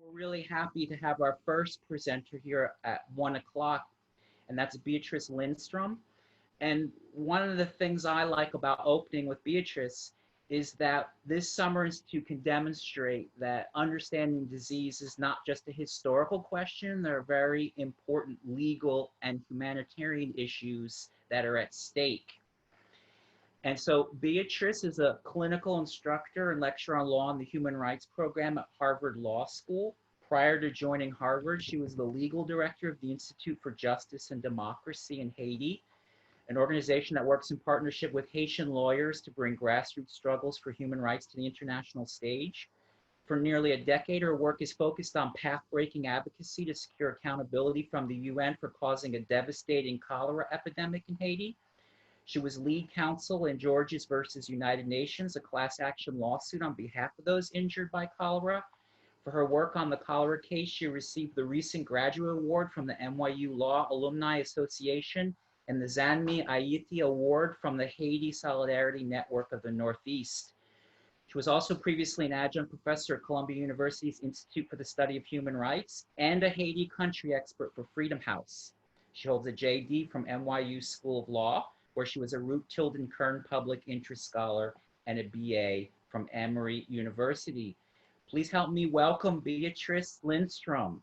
We're really happy to have our first presenter here at 1 o'clock, and that's Beatrice Lindstrom. And one of the things I like about opening with Beatrice is that this Summer Institute can demonstrate that understanding disease is not just a historical question. There are very important legal and humanitarian issues that are at stake. And so Beatrice is a clinical instructor and lecturer on law in the human rights program at Harvard Law School. Prior to joining Harvard, she was the legal director of the Institute for Justice and Democracy in Haiti, an organization that works in partnership with Haitian lawyers to bring grassroots struggles for human rights to the international stage. For nearly a decade, her work is focused on path-breaking advocacy to secure accountability from the UN for causing a devastating cholera epidemic in Haiti. She was lead counsel in Georges versus United Nations, a class action lawsuit on behalf of those injured by cholera. For her work on the cholera case, she received the recent graduate award from the NYU Law Alumni Association and the Zanmi Ayiti Award from the Haiti Solidarity Network of the Northeast. She was also previously an adjunct professor at Columbia University's Institute for the Study of Human Rights and a Haiti country expert for Freedom House. She holds a JD from NYU School of Law, where she was a Root-Tilden-Kern public interest scholar, and a BA from Emory University. Please help me welcome Beatrice Lindstrom.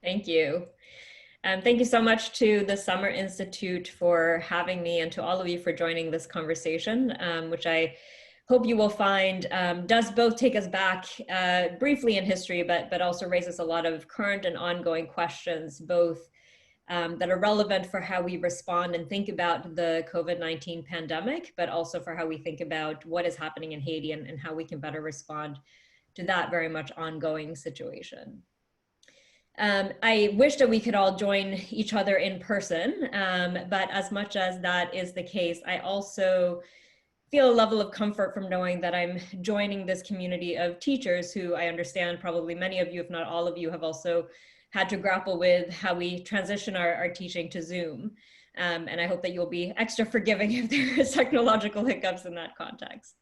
Thank you. Thank you so much to the Summer Institute for having me, and to all of you for joining this conversation, which I hope you will find does both take us back briefly in history, but also raises a lot of current and ongoing questions, both that are relevant for how we respond and think about the COVID-19 pandemic, but also for how we think about what is happening in Haiti and how we can better respond to that very much ongoing situation. I wish that we could all join each other in person, but as much as that is the case, I also feel a level of comfort from knowing that I'm joining this community of teachers who I understand probably many of you, if not all of you, have also had to grapple with how we transition our teaching to Zoom. And I hope that you'll be extra forgiving if there is technological hiccups in that context.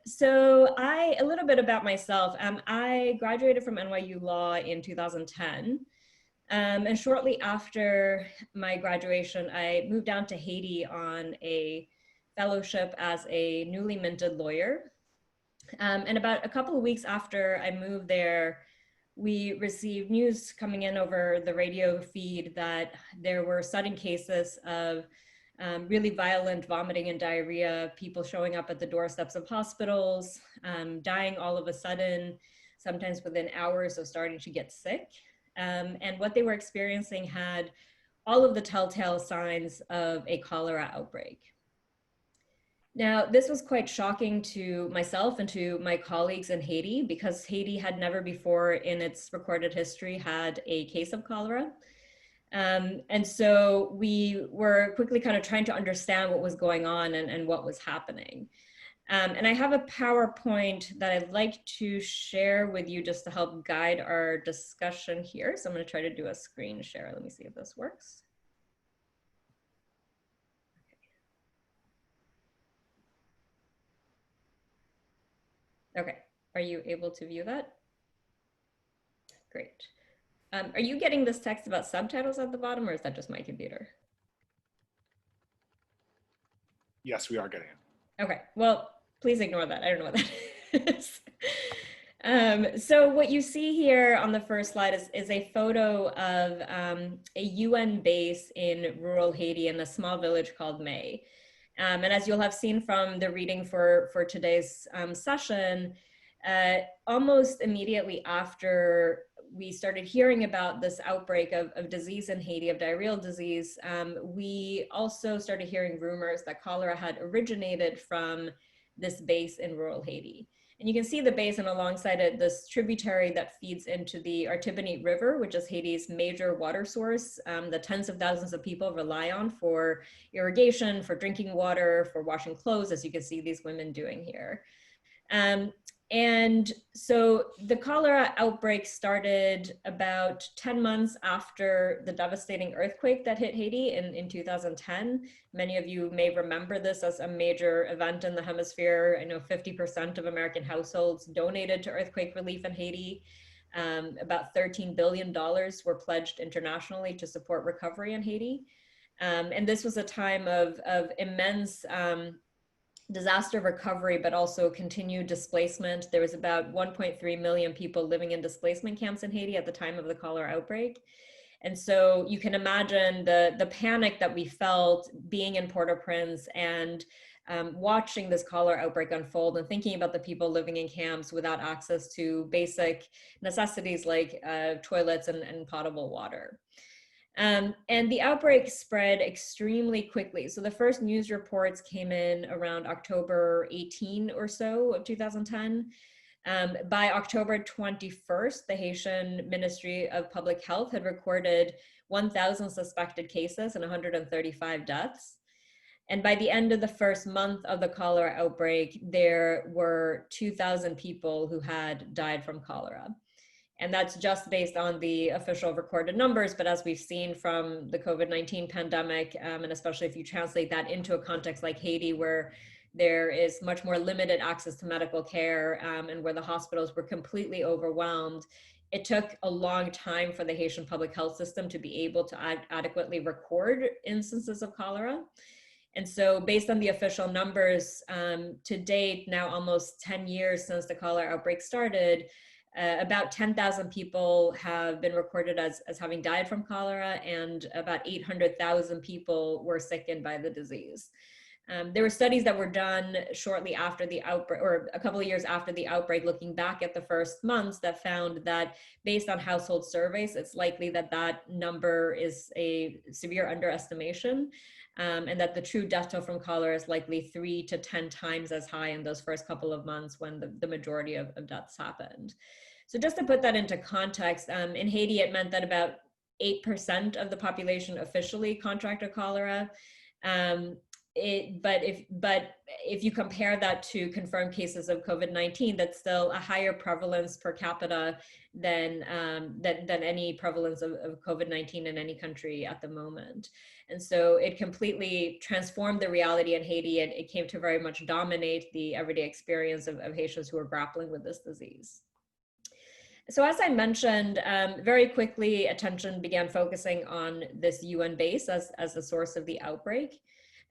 So a little bit about myself. I graduated from NYU Law in 2010. And shortly after my graduation, I moved down to Haiti on a fellowship as a newly minted lawyer. And about a couple of weeks after I moved there, we received news coming in over the radio feed that there were sudden cases of really violent vomiting and diarrhea, people showing up at the doorsteps of hospitals, dying all of a sudden, sometimes within hours of starting to get sick. And what they were experiencing had all of the telltale signs of a cholera outbreak. Now, this was quite shocking to myself and to my colleagues in Haiti, because Haiti had never before in its recorded history had a case of cholera. And so we were quickly kind of trying to understand what was going on and what was happening. And I have a PowerPoint that I'd like to share with you just to help guide our discussion here. So I'm going to try to do a screen share. Let me see if this works. Okay, are you able to view that? Great. Are you getting this text about subtitles at the bottom, or is that just my computer? Yes, we are getting it. Okay, well, please ignore that. I don't know what that is. So what you see here on the first slide is a photo of a UN base in rural Haiti in a small village called May. And as you'll have seen from the reading for today's session, almost immediately after we started hearing about this outbreak of disease in Haiti, of diarrheal disease, we also started hearing rumors that cholera had originated from this base in rural Haiti. And you can see the base, and alongside it, this tributary that feeds into the Artibonite River, which is Haiti's major water source that tens of thousands of people rely on for irrigation, for drinking water, for washing clothes, as you can see these women doing here. And so the cholera outbreak started about 10 months after the devastating earthquake that hit Haiti in 2010. Many of you may remember this as a major event in the hemisphere. I know 50% of American households donated to earthquake relief in Haiti. About $13 billion were pledged internationally to support recovery in Haiti. And this was a time of immense disaster recovery, but also continued displacement. There was about 1.3 million people living in displacement camps in Haiti at the time of the cholera outbreak. And so you can imagine the panic that we felt being in Port-au-Prince and watching this cholera outbreak unfold and thinking about the people living in camps without access to basic necessities like toilets and potable water. And the outbreak spread extremely quickly. So the first news reports came in around October 18 or so of 2010. By October 21st, the Haitian Ministry of Public Health had recorded 1,000 suspected cases and 135 deaths. And by the end of the first month of the cholera outbreak, there were 2,000 people who had died from cholera. And that's just based on the official recorded numbers. But as we've seen from the COVID-19 pandemic, and especially if you translate that into a context like Haiti, where there is much more limited access to medical care and where the hospitals were completely overwhelmed, it took a long time for the Haitian public health system to be able to adequately record instances of cholera. And so based on the official numbers to date, now almost 10 years since the cholera outbreak started, about 10,000 people have been recorded as having died from cholera, and about 800,000 people were sickened by the disease. There were studies that were done shortly after the outbreak, or a couple of years after the outbreak, looking back at the first months, that found that based on household surveys, it's likely that that number is a severe underestimation, and that the true death toll from cholera is likely 3 to 10 times as high in those first couple of months when the majority of deaths happened. So just to put that into context, in Haiti, it meant that about 8% of the population officially contracted cholera. But if you compare that to confirmed cases of COVID-19, that's still a higher prevalence per capita than any prevalence of COVID-19 in any country at the moment. And so it completely transformed the reality in Haiti, and it came to very much dominate the everyday experience of Haitians who are grappling with this disease. So as I mentioned, very quickly, attention began focusing on this UN base as the source of the outbreak.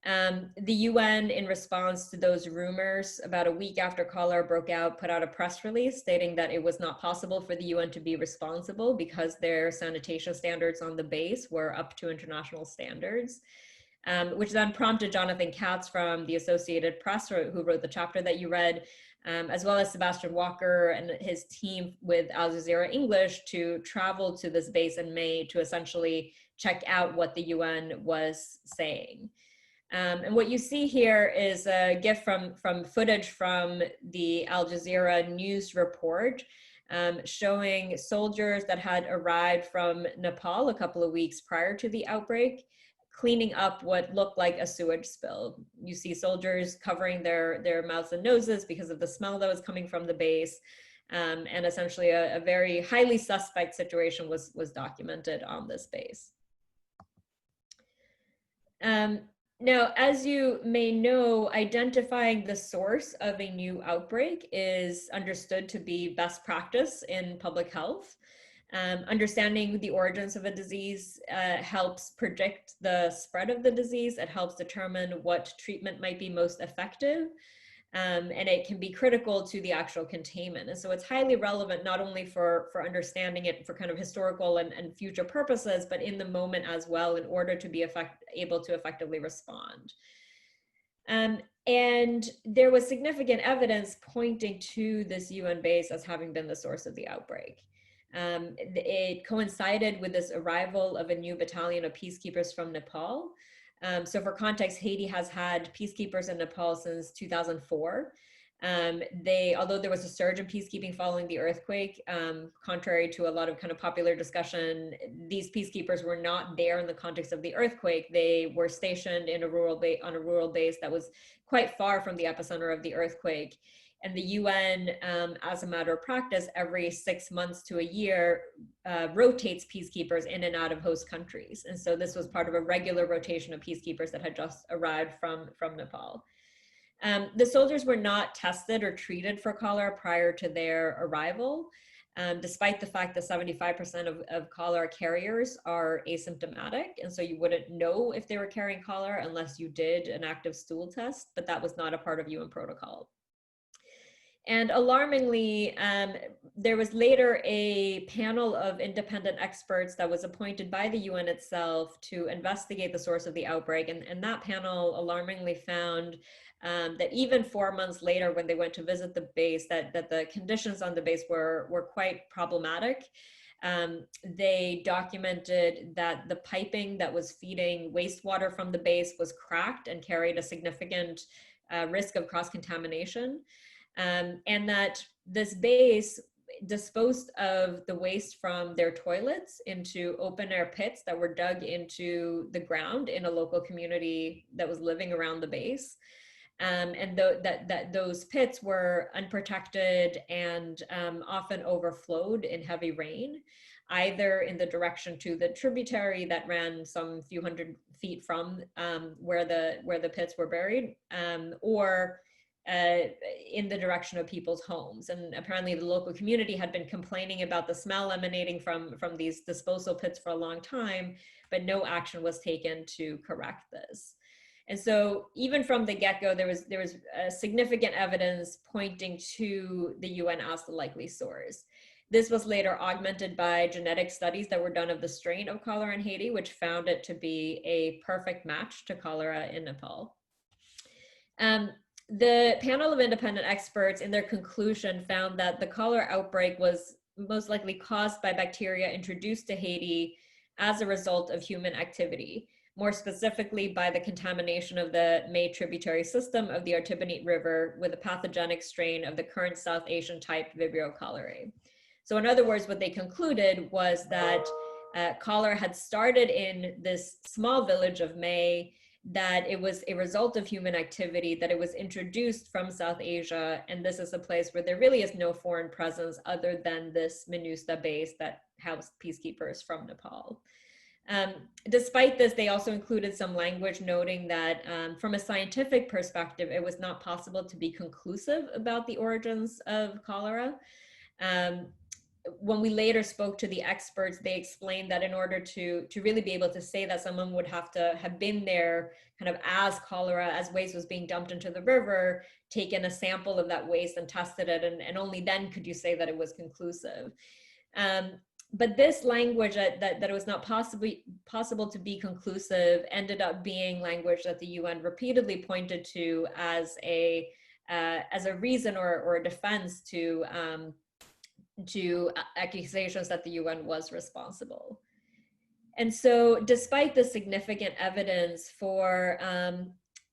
The UN, in response to those rumors, about a week after cholera broke out, put out a press release stating that it was not possible for the UN to be responsible because their sanitation standards on the base were up to international standards, which then prompted Jonathan Katz from the Associated Press, who wrote the chapter that you read, as well as Sebastian Walker and his team with Al Jazeera English, to travel to this base in May to essentially check out what the UN was saying. And what you see here is a GIF from footage from the Al Jazeera news report showing soldiers that had arrived from Nepal a couple of weeks prior to the outbreak, cleaning up what looked like a sewage spill. You see soldiers covering their mouths and noses because of the smell that was coming from the base. And essentially a very highly suspect situation was documented on this base. Now, as you may know, identifying the source of a new outbreak is understood to be best practice in public health. Understanding the origins of a disease helps predict the spread of the disease. It helps determine what treatment might be most effective. And it can be critical to the actual containment. And so it's highly relevant, not only for understanding it for kind of historical and future purposes, but in the moment as well, in order to be able to effectively respond. And there was significant evidence pointing to this UN base as having been the source of the outbreak. It coincided with this arrival of a new battalion of peacekeepers from Nepal. So for context, Haiti has had peacekeepers in Nepal since 2004. Although there was a surge in peacekeeping following the earthquake, contrary to a lot of kind of popular discussion, these peacekeepers were not there in the context of the earthquake. They were stationed in on a rural base that was quite far from the epicenter of the earthquake, And the UN, as a matter of practice, every 6 months to a year, rotates peacekeepers in and out of host countries. And so this was part of a regular rotation of peacekeepers that had just arrived from Nepal. The soldiers were not tested or treated for cholera prior to their arrival, despite the fact that 75% of cholera carriers are asymptomatic. And so you wouldn't know if they were carrying cholera unless you did an active stool test, but that was not a part of UN protocol. And alarmingly, there was later a panel of independent experts that was appointed by the UN itself to investigate the source of the outbreak. And that panel alarmingly found that even 4 months later, when they went to visit the base, that the conditions on the base were quite problematic. They documented that the piping that was feeding wastewater from the base was cracked and carried a significant risk of cross-contamination. And that this base disposed of the waste from their toilets into open air pits that were dug into the ground in a local community that was living around the base. And those pits were unprotected and often overflowed in heavy rain, either in the direction to the tributary that ran some few hundred feet from where the pits were buried, or in the direction of people's homes. And apparently the local community had been complaining about the smell emanating from these disposal pits for a long time, but no action was taken to correct this. And so even from the get-go, there was significant evidence pointing to the UN as the likely source. This was later augmented by genetic studies that were done of the strain of cholera in Haiti, which found it to be a perfect match to cholera in Nepal. The panel of independent experts in their conclusion found that the cholera outbreak was most likely caused by bacteria introduced to Haiti as a result of human activity, more specifically by the contamination of the May tributary system of the Artibonite River with a pathogenic strain of the current South Asian type Vibrio cholerae. So in other words, what they concluded was that cholera had started in this small village of May, that it was a result of human activity, that it was introduced from South Asia, and this is a place where there really is no foreign presence other than this MINUSTA base that housed peacekeepers from Nepal. Despite this, they also included some language noting that from a scientific perspective, it was not possible to be conclusive about the origins of cholera. When we later spoke to the experts, they explained that in order to really be able to say that, someone would have to have been there kind of as waste was being dumped into the river, taken a sample of that waste and tested it, and only then could you say that it was conclusive. But this language that it was not possible to be conclusive ended up being language that the UN repeatedly pointed to as a reason or a defense to accusations that the UN was responsible. And so despite the significant evidence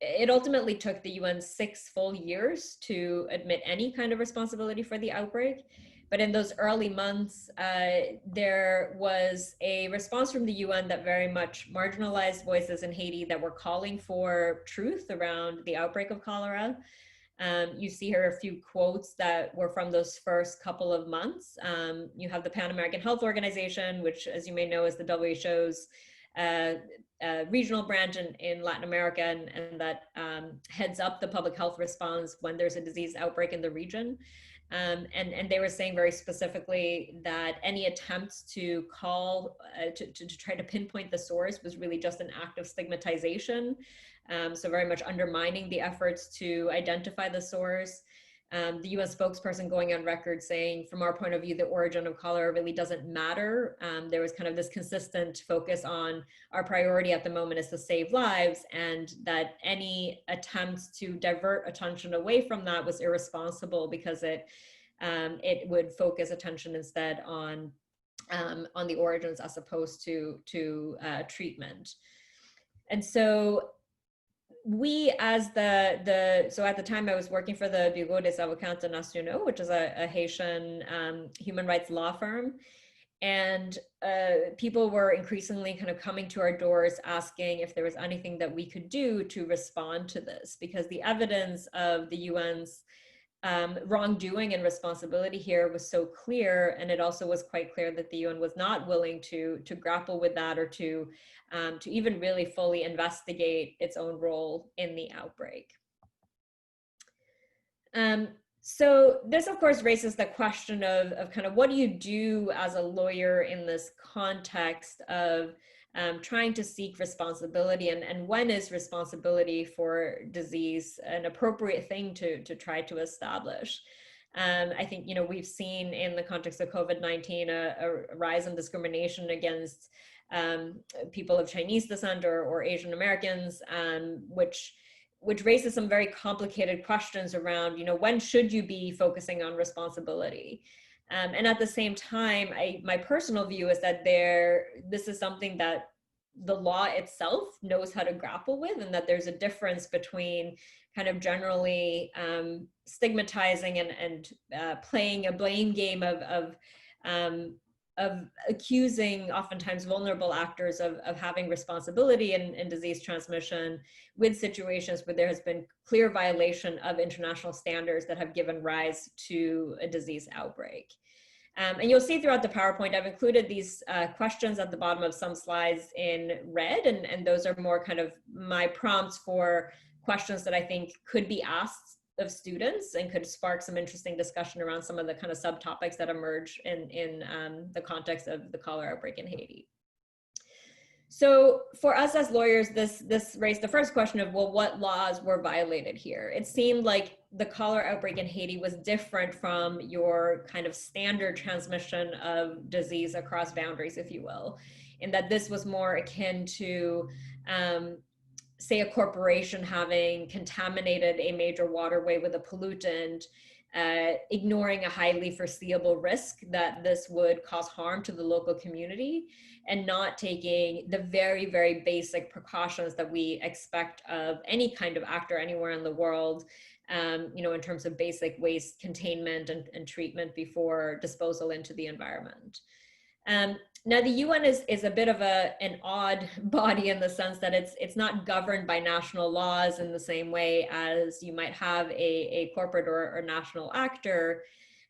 it ultimately took the UN 6 full years to admit any kind of responsibility for the outbreak. But in those early months, there was a response from the UN that very much marginalized voices in Haiti that were calling for truth around the outbreak of cholera. You see here a few quotes that were from those first couple of months. You have the Pan American Health Organization, which, as you may know, is the WHO's regional branch in Latin America, and that heads up the public health response when there's a disease outbreak in the region. And they were saying very specifically that any attempts to try to pinpoint the source was really just an act of stigmatization. So very much undermining the efforts to identify the source. The UN spokesperson going on record saying, from our point of view, the origin of cholera really doesn't matter. There was kind of this consistent focus on our priority at the moment is to save lives, and that any attempts to divert attention away from that was irresponsible because it would focus attention instead on the origins as opposed to treatment. And so we, as so at the time I was working for the Bureau des Avocats Nationaux, which is a Haitian human rights law firm. And people were increasingly kind of coming to our doors asking if there was anything that we could do to respond to this, because the evidence of the UN's wrongdoing and responsibility here was so clear, and it also was quite clear that the UN was not willing to grapple with that or to even really fully investigate its own role in the outbreak. So this, of course, raises the question of kind of what do you do as a lawyer in this context of trying to seek responsibility, and when is responsibility for disease an appropriate thing to try to establish? I think, we've seen in the context of COVID-19 a rise in discrimination against people of Chinese descent or Asian Americans, which raises some very complicated questions around, when should you be focusing on responsibility? And at the same time, my personal view is that this is something that the law itself knows how to grapple with, and that there's a difference between kind of generally stigmatizing and playing a blame game of accusing oftentimes vulnerable actors of having responsibility in disease transmission, with situations where there has been clear violation of international standards that have given rise to a disease outbreak. And you'll see throughout the PowerPoint, I've included these questions at the bottom of some slides in red, and those are more kind of my prompts for questions that I think could be asked of students and could spark some interesting discussion around some of the kind of subtopics that emerge in the context of the cholera outbreak in Haiti. So for us as lawyers, this raised the first question of, well, what laws were violated here? It seemed like the cholera outbreak in Haiti was different from your kind of standard transmission of disease across boundaries, if you will, in that this was more akin to say a corporation having contaminated a major waterway with a pollutant, ignoring a highly foreseeable risk that this would cause harm to the local community, and not taking the very, very basic precautions that we expect of any kind of actor anywhere in the world, in terms of basic waste containment and treatment before disposal into the environment. Now, the UN is a bit of an odd body in the sense that it's not governed by national laws in the same way as you might have a corporate or national actor.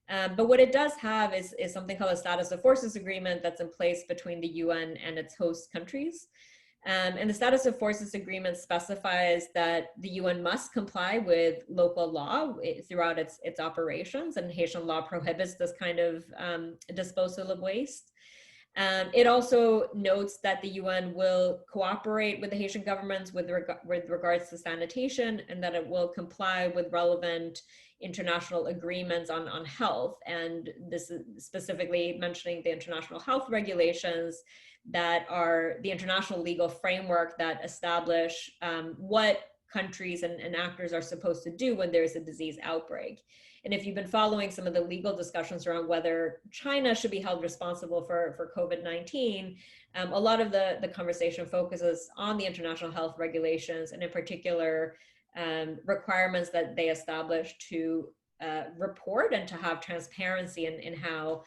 But what it does have is something called a status of forces agreement that's in place between the UN and its host countries. And the status of forces agreement specifies that the UN must comply with local law throughout its operations, and Haitian law prohibits this kind of disposal of waste. It also notes that the UN will cooperate with the Haitian governments with regards to sanitation, and that it will comply with relevant international agreements on health. And this is specifically mentioning the international health regulations that are the international legal framework that establish what countries and actors are supposed to do when there's a disease outbreak. And if you've been following some of the legal discussions around whether China should be held responsible for COVID-19, a lot of the conversation focuses on the international health regulations, and in particular, requirements that they establish to report and to have transparency in how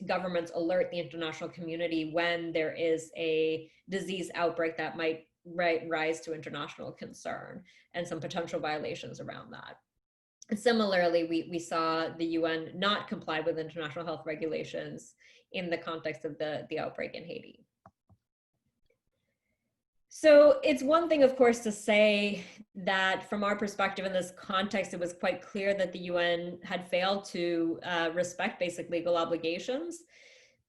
governments alert the international community when there is a disease outbreak that might rise to international concern, and some potential violations around that. And similarly, we saw the UN not comply with international health regulations in the context of the outbreak in Haiti. So it's one thing, of course, to say that from our perspective in this context, it was quite clear that the UN had failed to respect basic legal obligations.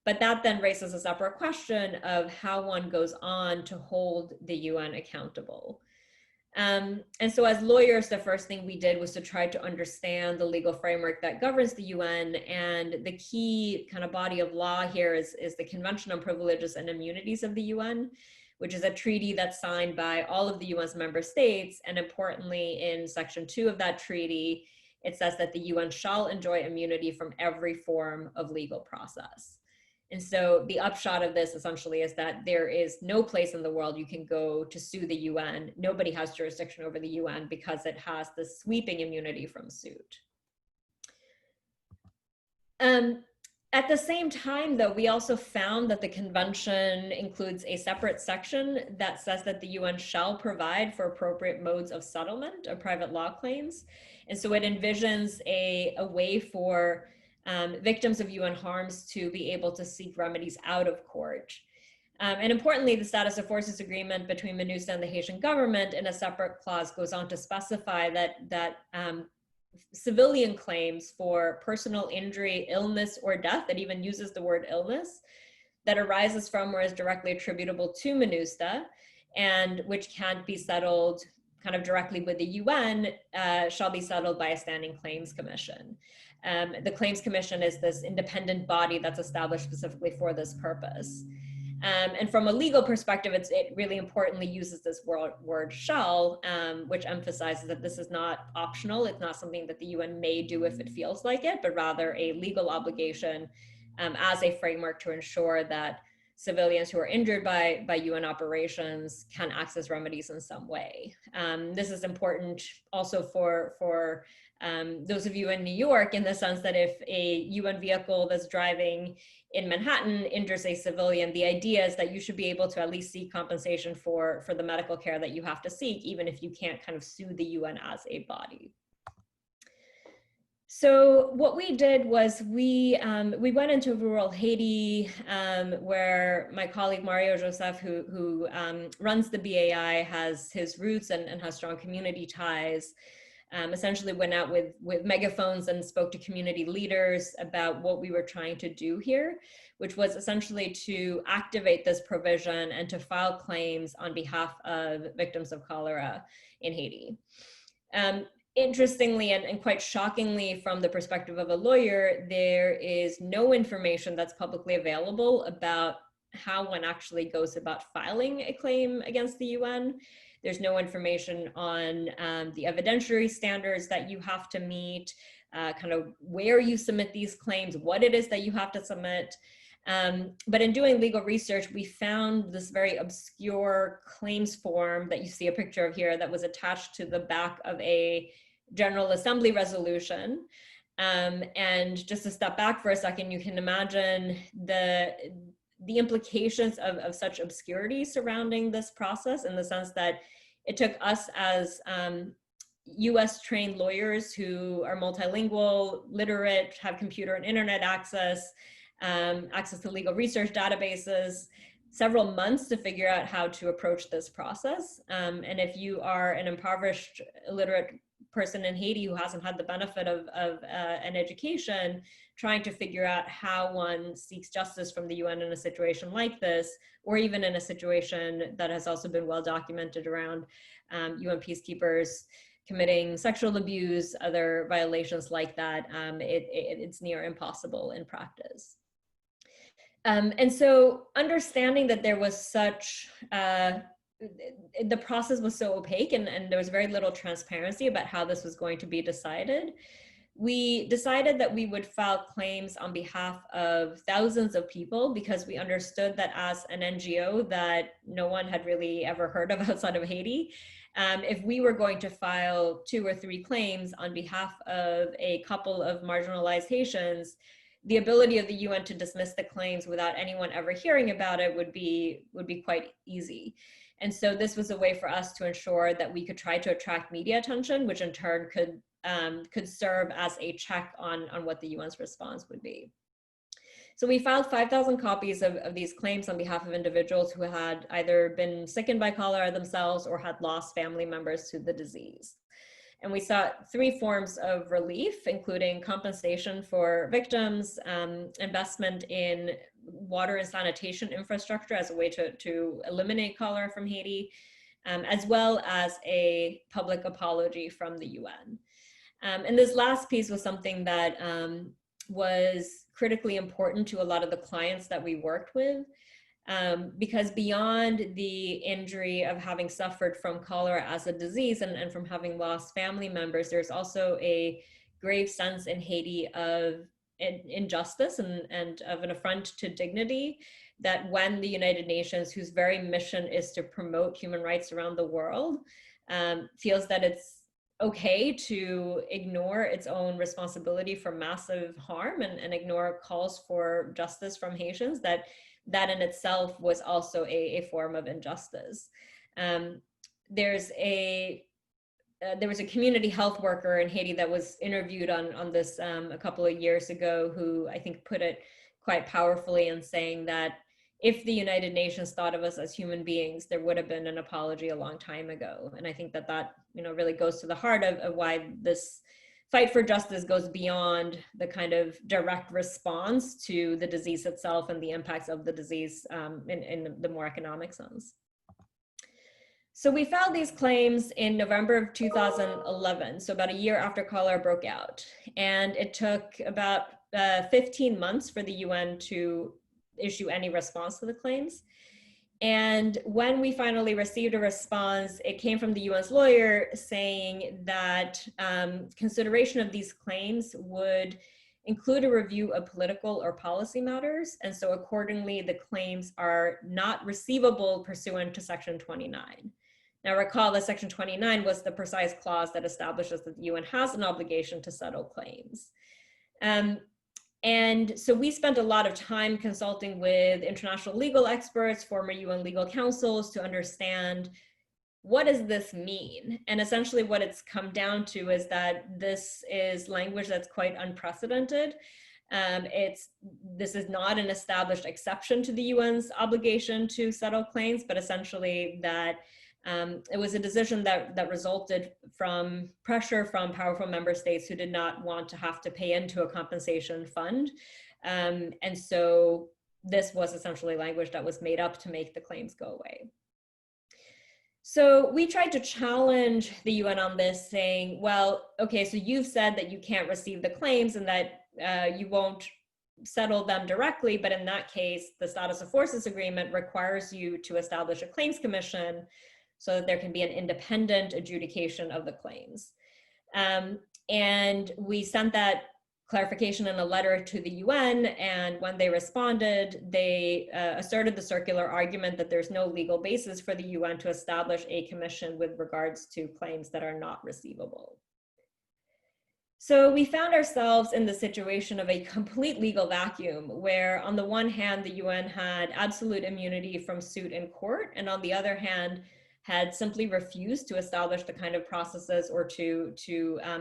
But that then raises a separate question of how one goes on to hold the UN accountable. And so as lawyers, the first thing we did was to try to understand the legal framework that governs the UN. And the key kind of body of law here is the Convention on Privileges and Immunities of the UN, which is a treaty that's signed by all of the UN's member states. And importantly, in Section 2 of that treaty, it says that the UN shall enjoy immunity from every form of legal process. And so the upshot of this essentially is that there is no place in the world you can go to sue the UN. Nobody has jurisdiction over the UN because it has this sweeping immunity from suit. At the same time, though, we also found that the convention includes a separate section that says that the UN shall provide for appropriate modes of settlement of private law claims. And so it envisions a way for victims of UN harms to be able to seek remedies out of court. And importantly, the status of forces agreement between MINUSTA and the Haitian government in a separate clause goes on to specify that civilian claims for personal injury, illness, or death, it even uses the word illness, that arises from or is directly attributable to MINUSTA, and which can't be settled kind of directly with the UN, shall be settled by a standing claims commission. The Claims Commission is this independent body that's established specifically for this purpose. And from a legal perspective, it really importantly uses this word shall, which emphasizes that this is not optional. It's not something that the UN may do if it feels like it, but rather a legal obligation as a framework to ensure that civilians who are injured by UN operations can access remedies in some way. This is important also for those of you in New York, in the sense that if a UN vehicle that's driving in Manhattan injures a civilian, the idea is that you should be able to at least seek compensation for the medical care that you have to seek, even if you can't kind of sue the UN as a body. So what we did was we went into rural Haiti, where my colleague Mario Joseph, who runs the BAI, has his roots and has strong community ties. Essentially went out with megaphones and spoke to community leaders about what we were trying to do here, which was essentially to activate this provision and to file claims on behalf of victims of cholera in Haiti. Interestingly and quite shockingly, from the perspective of a lawyer, there is no information that's publicly available about how one actually goes about filing a claim against the UN. There's no information on the evidentiary standards that you have to meet, kind of where you submit these claims, what it is that you have to submit. But in doing legal research, we found this very obscure claims form that you see a picture of here that was attached to the back of a General Assembly resolution. And just to step back for a second, you can imagine the implications of such obscurity surrounding this process, in the sense that it took us as US trained lawyers who are multilingual, literate, have computer and internet access, access to legal research databases, several months to figure out how to approach this process. And if you are an impoverished, illiterate person in Haiti who hasn't had the benefit of an education, trying to figure out how one seeks justice from the UN in a situation like this, or even in a situation that has also been well documented around UN peacekeepers committing sexual abuse, other violations like that, it's near impossible in practice. And so understanding that there was such, the process was so opaque and there was very little transparency about how this was going to be decided, we decided that we would file claims on behalf of thousands of people, because we understood that as an NGO that no one had really ever heard of outside of Haiti, if we were going to file 2 or 3 claims on behalf of a couple of marginalized Haitians, the ability of the UN to dismiss the claims without anyone ever hearing about it would be quite easy. And so this was a way for us to ensure that we could try to attract media attention, which in turn could serve as a check on what the UN's response would be. So we filed 5,000 copies of these claims on behalf of individuals who had either been sickened by cholera themselves or had lost family members to the disease. And we sought 3 forms of relief, including compensation for victims, investment in water and sanitation infrastructure as a way to eliminate cholera from Haiti, as well as a public apology from the UN. And this last piece was something that was critically important to a lot of the clients that we worked with, because beyond the injury of having suffered from cholera as a disease and from having lost family members, there's also a grave sense in Haiti of injustice and of an affront to dignity, that when the United Nations, whose very mission is to promote human rights around the world, feels that it's okay to ignore its own responsibility for massive harm and ignore calls for justice from Haitians, that in itself was also a form of injustice. There's a there was a community health worker in Haiti that was interviewed on this a couple of years ago, who I think put it quite powerfully in saying that if the United Nations thought of us as human beings, there would have been an apology a long time ago. And I think that really goes to the heart of why this fight for justice goes beyond the kind of direct response to the disease itself and the impacts of the disease in the more economic sense. So we filed these claims in November of 2011, so about a year after cholera broke out. And it took about 15 months for the UN to issue any response to the claims. And when we finally received a response, it came from the UN's lawyer saying that consideration of these claims would include a review of political or policy matters. And so accordingly, the claims are not receivable pursuant to Section 29. Now recall that Section 29 was the precise clause that establishes that the UN has an obligation to settle claims. And so we spent a lot of time consulting with international legal experts, former UN legal counsels, to understand what does this mean? And essentially what it's come down to is that this is language that's quite unprecedented. This is not an established exception to the UN's obligation to settle claims, but essentially that it was a decision that resulted from pressure from powerful member states who did not want to have to pay into a compensation fund. And so this was essentially language that was made up to make the claims go away. So we tried to challenge the UN on this, saying, well, okay, so you've said that you can't receive the claims and that you won't settle them directly, but in that case, the Status of Forces Agreement requires you to establish a claims commission so that there can be an independent adjudication of the claims. And we sent that clarification in a letter to the UN, and when they responded, they asserted the circular argument that there's no legal basis for the UN to establish a commission with regards to claims that are not receivable. So we found ourselves in the situation of a complete legal vacuum, where on the one hand, the UN had absolute immunity from suit in court, and on the other hand, had simply refused to establish the kind of processes or to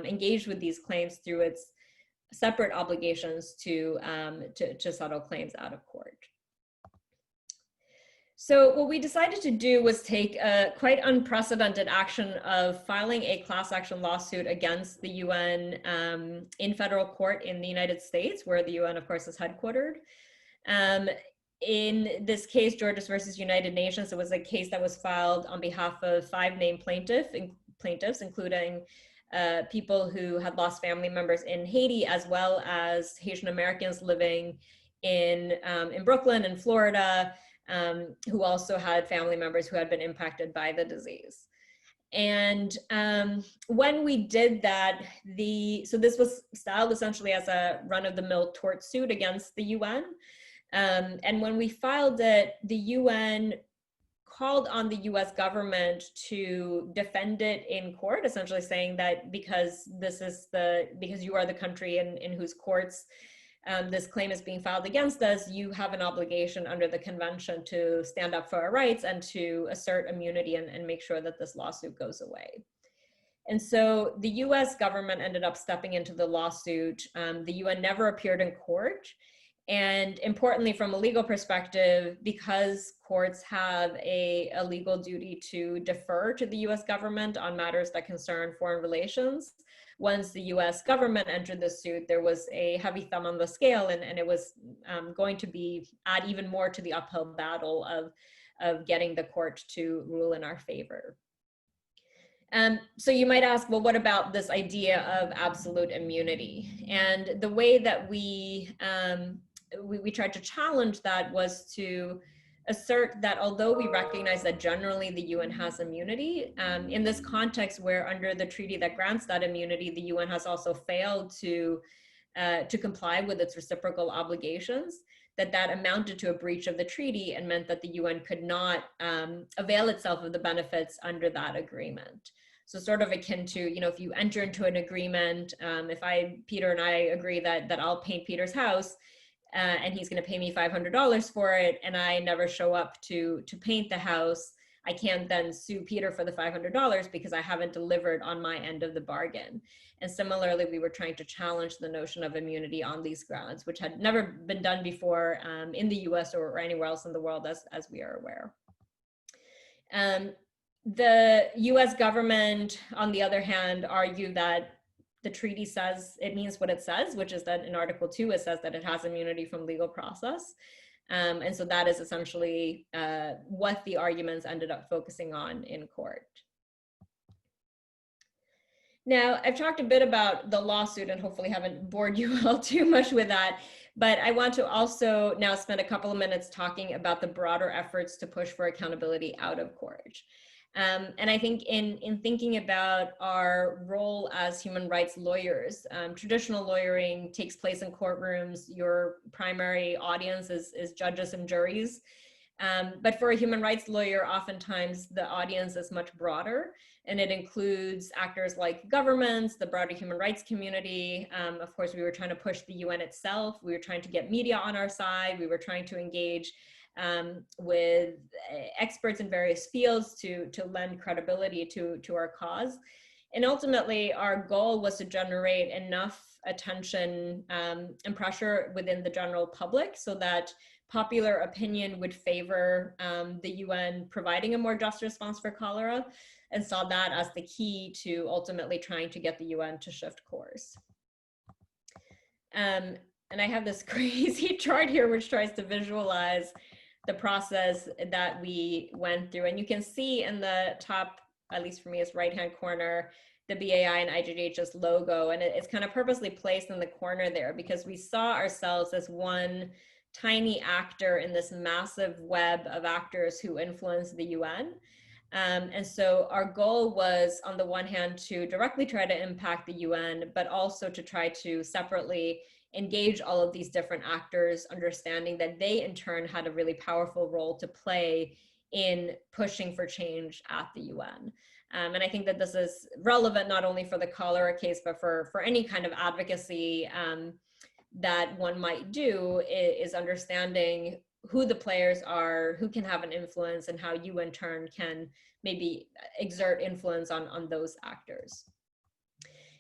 engage with these claims through its separate obligations to settle claims out of court. So what we decided to do was take a quite unprecedented action of filing a class action lawsuit against the UN in federal court in the United States, where the UN, of course, is headquartered. In this case, Georges versus United Nations, it was a case that was filed on behalf of 5 named plaintiffs, including people who had lost family members in Haiti, as well as Haitian Americans living in Brooklyn and Florida, who also had family members who had been impacted by the disease. And when we did that, so this was styled essentially as a run-of-the-mill tort suit against the UN. And when we filed it, the UN called on the US government to defend it in court, essentially saying that because you are the country in whose courts this claim is being filed against us, you have an obligation under the convention to stand up for our rights and to assert immunity and make sure that this lawsuit goes away. And so the US government ended up stepping into the lawsuit. The UN never appeared in court. And importantly, from a legal perspective, because courts have a legal duty to defer to the US government on matters that concern foreign relations, once the US government entered the suit, there was a heavy thumb on the scale, and it was going to add even more to the uphill battle of getting the court to rule in our favor. So you might ask, well, what about this idea of absolute immunity? And the way that we tried to challenge that was to assert that although we recognize that generally the UN has immunity, in this context where under the treaty that grants that immunity, the UN has also failed to comply with its reciprocal obligations, that amounted to a breach of the treaty and meant that the UN could not avail itself of the benefits under that agreement. So sort of akin to, if you enter into an agreement, if Peter and I agree that I'll paint Peter's house, and he's going to pay me $500 for it, and I never show up to paint the house, I can't then sue Peter for the $500 because I haven't delivered on my end of the bargain. And similarly, we were trying to challenge the notion of immunity on these grounds, which had never been done before in the US or anywhere else in the world, as we are aware. The US government, on the other hand, argued that the treaty says it means what it says, which is that in Article 2, it says that it has immunity from legal process. And so that is essentially what the arguments ended up focusing on in court. Now, I've talked a bit about the lawsuit and hopefully haven't bored you all too much with that, but I want to also now spend a couple of minutes talking about the broader efforts to push for accountability out of court. And I think in thinking about our role as human rights lawyers, traditional lawyering takes place in courtrooms. Your primary audience is judges and juries. But for a human rights lawyer, oftentimes the audience is much broader, and it includes actors like governments, the broader human rights community. Of course, we were trying to push the UN itself. We were trying to get media on our side. We were trying to engage with experts in various fields to lend credibility to our cause. And ultimately, our goal was to generate enough attention and pressure within the general public so that popular opinion would favor the UN providing a more just response for cholera, and saw that as the key to ultimately trying to get the UN to shift course. And I have this crazy chart here which tries to visualize the process that we went through. And you can see in the top, at least for me, is right-hand corner, the BAI and IJH's logo. And it's kind of purposely placed in the corner there because we saw ourselves as one tiny actor in this massive web of actors who influence the UN. And so our goal was, on the one hand, to directly try to impact the UN, but also to try to separately engage all of these different actors, understanding that they in turn had a really powerful role to play in pushing for change at the UN. And I think that this is relevant not only for the cholera case, but for any kind of advocacy that one might do, is understanding who the players are, who can have an influence, and how you in turn can maybe exert influence on those actors.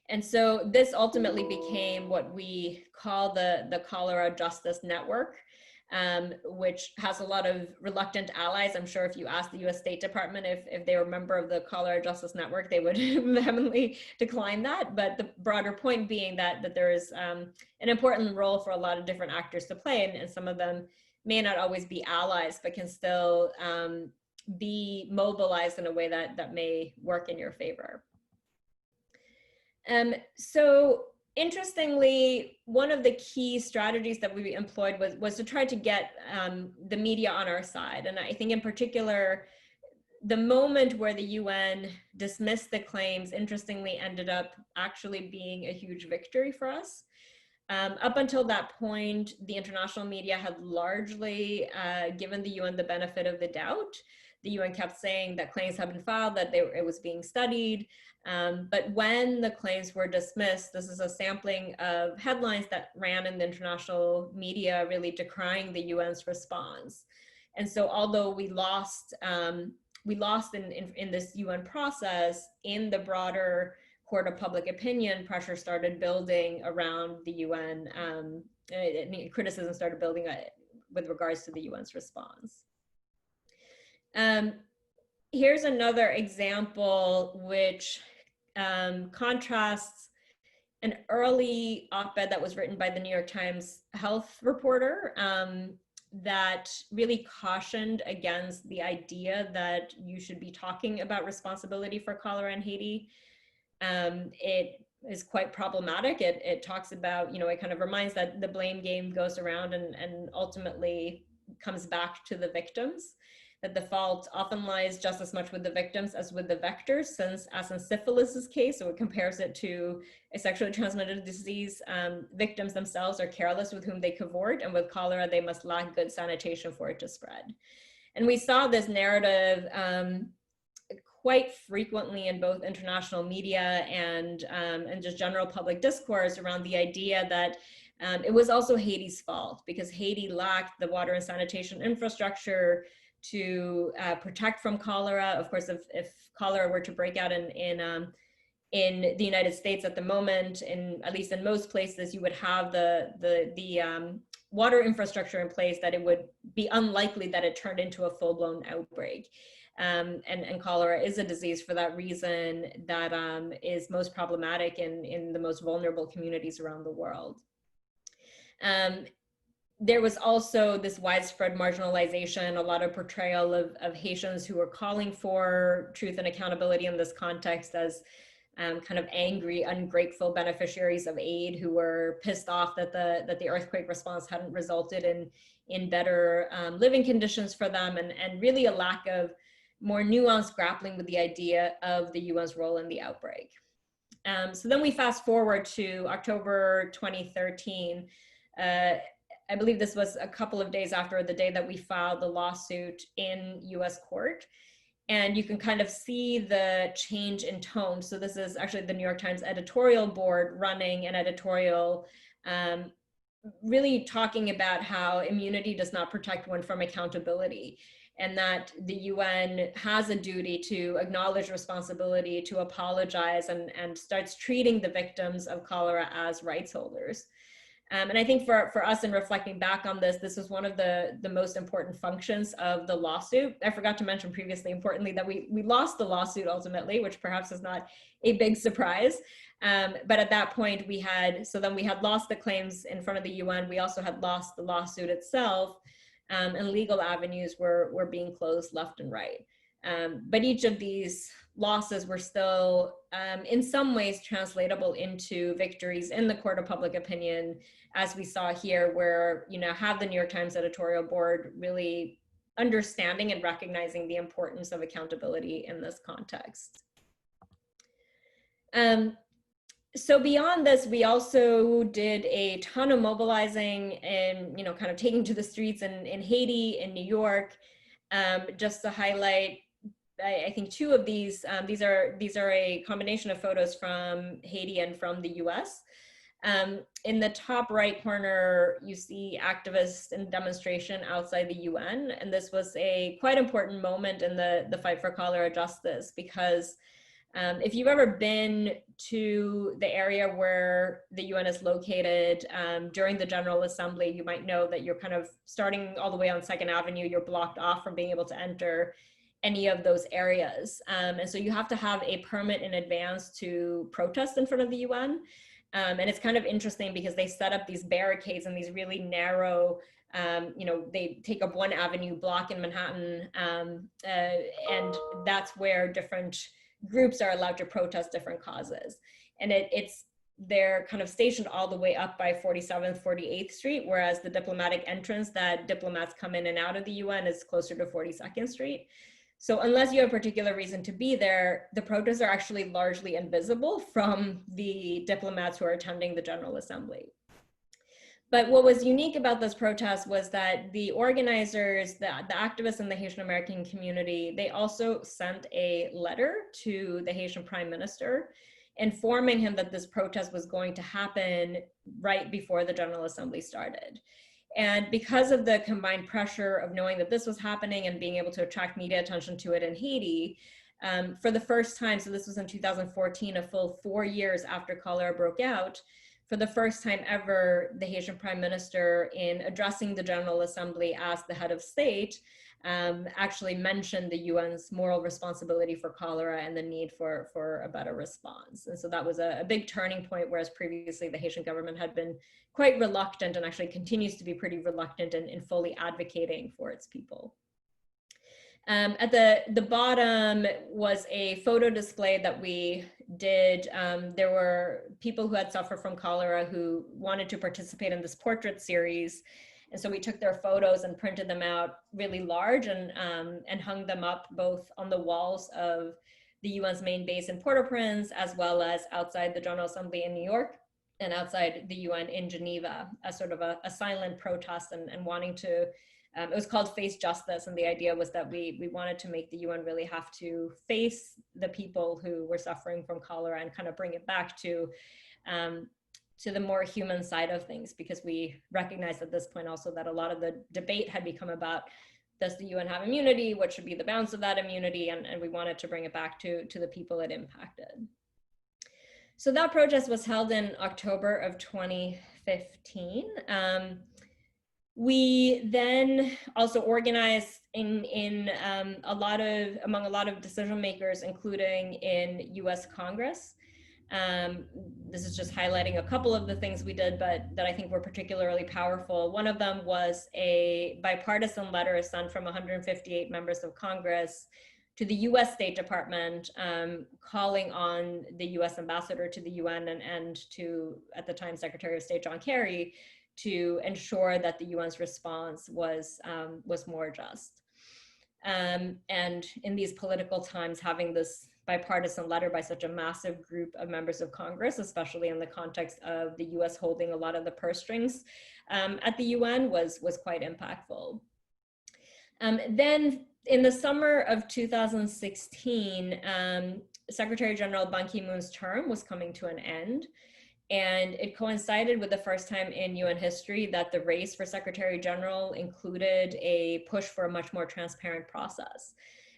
And so this ultimately became what we call the Cholera Justice Network, which has a lot of reluctant allies. I'm sure if you ask the US State Department if they were a member of the Cholera Justice Network, they would vehemently decline that. But the broader point being that there is an important role for a lot of different actors to play, and some of them may not always be allies, but can still be mobilized in a way that may work in your favor. So interestingly, one of the key strategies that we employed was to try to get the media on our side. And I think in particular, the moment where the UN dismissed the claims, interestingly, ended up actually being a huge victory for us. Up until that point, the international media had largely given the UN the benefit of the doubt. The UN kept saying that claims had been filed, that it was being studied. But when the claims were dismissed, this is a sampling of headlines that ran in the international media really decrying the UN's response. And so although we lost in this UN process, in the broader court of public opinion, pressure started building around the UN, criticism started building with regards to the UN's response. Here's another example which contrasts an early op-ed that was written by the New York Times health reporter that really cautioned against the idea that you should be talking about responsibility for cholera in Haiti. It is quite problematic. It talks about, it kind of reminds that the blame game goes around and ultimately comes back to the victims, that the fault often lies just as much with the victims as with the vectors, since as in syphilis's case, so it compares it to a sexually transmitted disease, victims themselves are careless with whom they cavort, and with cholera, they must lack good sanitation for it to spread. And we saw this narrative quite frequently in both international media and just general public discourse around the idea that it was also Haiti's fault because Haiti lacked the water and sanitation infrastructure to protect from cholera. Of course, if cholera were to break out in the United States at the moment, at least in most places, you would have the water infrastructure in place that it would be unlikely that it turned into a full-blown outbreak. And cholera is a disease for that reason that is most problematic in the most vulnerable communities around the world. There was also this widespread marginalization, a lot of portrayal of Haitians who were calling for truth and accountability in this context as kind of angry, ungrateful beneficiaries of aid who were pissed off that the earthquake response hadn't resulted in better living conditions for them, and really a lack of more nuanced grappling with the idea of the UN's role in the outbreak. So then we fast forward to October 2013. I believe this was a couple of days after the day that we filed the lawsuit in US court. And you can kind of see the change in tone. So this is actually the New York Times editorial board running an editorial really talking about how immunity does not protect one from accountability, and that the UN has a duty to acknowledge responsibility, to apologize, and starts treating the victims of cholera as rights holders. And I think for us, in reflecting back on this, this was one of the most important functions of the lawsuit. I forgot to mention previously, importantly, that we lost the lawsuit ultimately, which perhaps is not a big surprise. But at that point, we had lost the claims in front of the UN. We also had lost the lawsuit itself, and legal avenues were being closed left and right. But each of these losses were still, in some ways, translatable into victories in the court of public opinion, as we saw here, where, have the New York Times editorial board really understanding and recognizing the importance of accountability in this context. So beyond this, we also did a ton of mobilizing and, kind of taking to the streets in Haiti, in New York, just to highlight, I think two of these are a combination of photos from Haiti and from the US. In the top right corner, you see activists in demonstration outside the UN. And this was a quite important moment in the fight for cholera justice, because if you've ever been to the area where the UN is located during the General Assembly, you might know that you're kind of starting all the way on 2nd Avenue, you're blocked off from being able to enter any of those areas. And so you have to have a permit in advance to protest in front of the UN. And it's kind of interesting because they set up these barricades in these really narrow, they take up 1 avenue block in Manhattan, and that's where different groups are allowed to protest different causes. And they're kind of stationed all the way up by 47th, 48th Street, whereas the diplomatic entrance that diplomats come in and out of the UN is closer to 42nd Street. So unless you have a particular reason to be there, the protests are actually largely invisible from the diplomats who are attending the General Assembly. But what was unique about this protest was that the organizers, the activists in the Haitian American community, they also sent a letter to the Haitian Prime Minister informing him that this protest was going to happen right before the General Assembly started. And because of the combined pressure of knowing that this was happening and being able to attract media attention to it in Haiti, for the first time, so this was in 2014, a full 4 years after cholera broke out, for the first time ever, the Haitian Prime Minister, in addressing the General Assembly as the head of state, actually mentioned the UN's moral responsibility for cholera and the need for a better response. And so that was a big turning point, whereas previously the Haitian government had been quite reluctant, and actually continues to be pretty reluctant in fully advocating for its people. At the bottom was a photo display that we did. There were people who had suffered from cholera who wanted to participate in this portrait series. And so we took their photos and printed them out really large and hung them up both on the walls of the UN's main base in Port-au-Prince, as well as outside the General Assembly in New York and outside the UN in Geneva, as sort of a silent protest and wanting to, it was called Face Justice. And the idea was that we wanted to make the UN really have to face the people who were suffering from cholera and kind of bring it back to the more human side of things, because we recognized at this point also that a lot of the debate had become about does the UN have immunity? What should be the bounds of that immunity? And we wanted to bring it back to the people it impacted. So that protest was held in October of 2015. We then also organized among a lot of decision makers, including in US Congress. This is just highlighting a couple of the things we did, but that I think were particularly powerful. One of them was a bipartisan letter sent from 158 members of Congress to the US State Department, calling on the US ambassador to the UN and to, at the time, Secretary of State John Kerry, to ensure that the UN's response was more just. And in these political times, having this bipartisan letter by such a massive group of members of Congress, especially in the context of the US holding a lot of the purse strings at the UN, was quite impactful. Then in the summer of 2016, Secretary General Ban Ki-moon's term was coming to an end. And it coincided with the first time in UN history that the race for Secretary General included a push for a much more transparent process.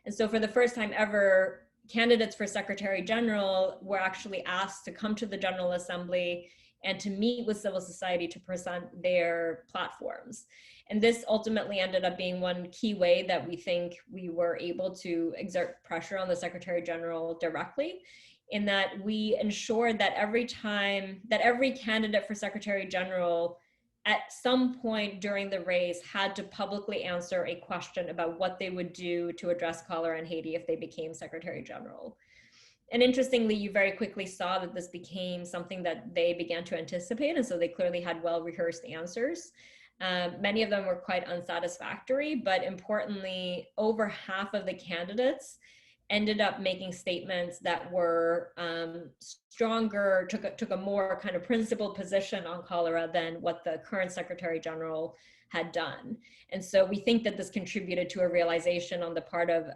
And so for the first time ever, candidates for Secretary General were actually asked to come to the General Assembly and to meet with civil society to present their platforms. And this ultimately ended up being one key way that we think we were able to exert pressure on the Secretary General directly, in that we ensured that every candidate for Secretary General at some point during the race had to publicly answer a question about what they would do to address cholera in Haiti if they became Secretary General. And interestingly, you very quickly saw that this became something that they began to anticipate, and so they clearly had well-rehearsed answers. Many of them were quite unsatisfactory, but importantly, over half of the candidates ended up making statements that were stronger, took a more kind of principled position on cholera than what the current Secretary General had done. And so we think that this contributed to a realization on the part of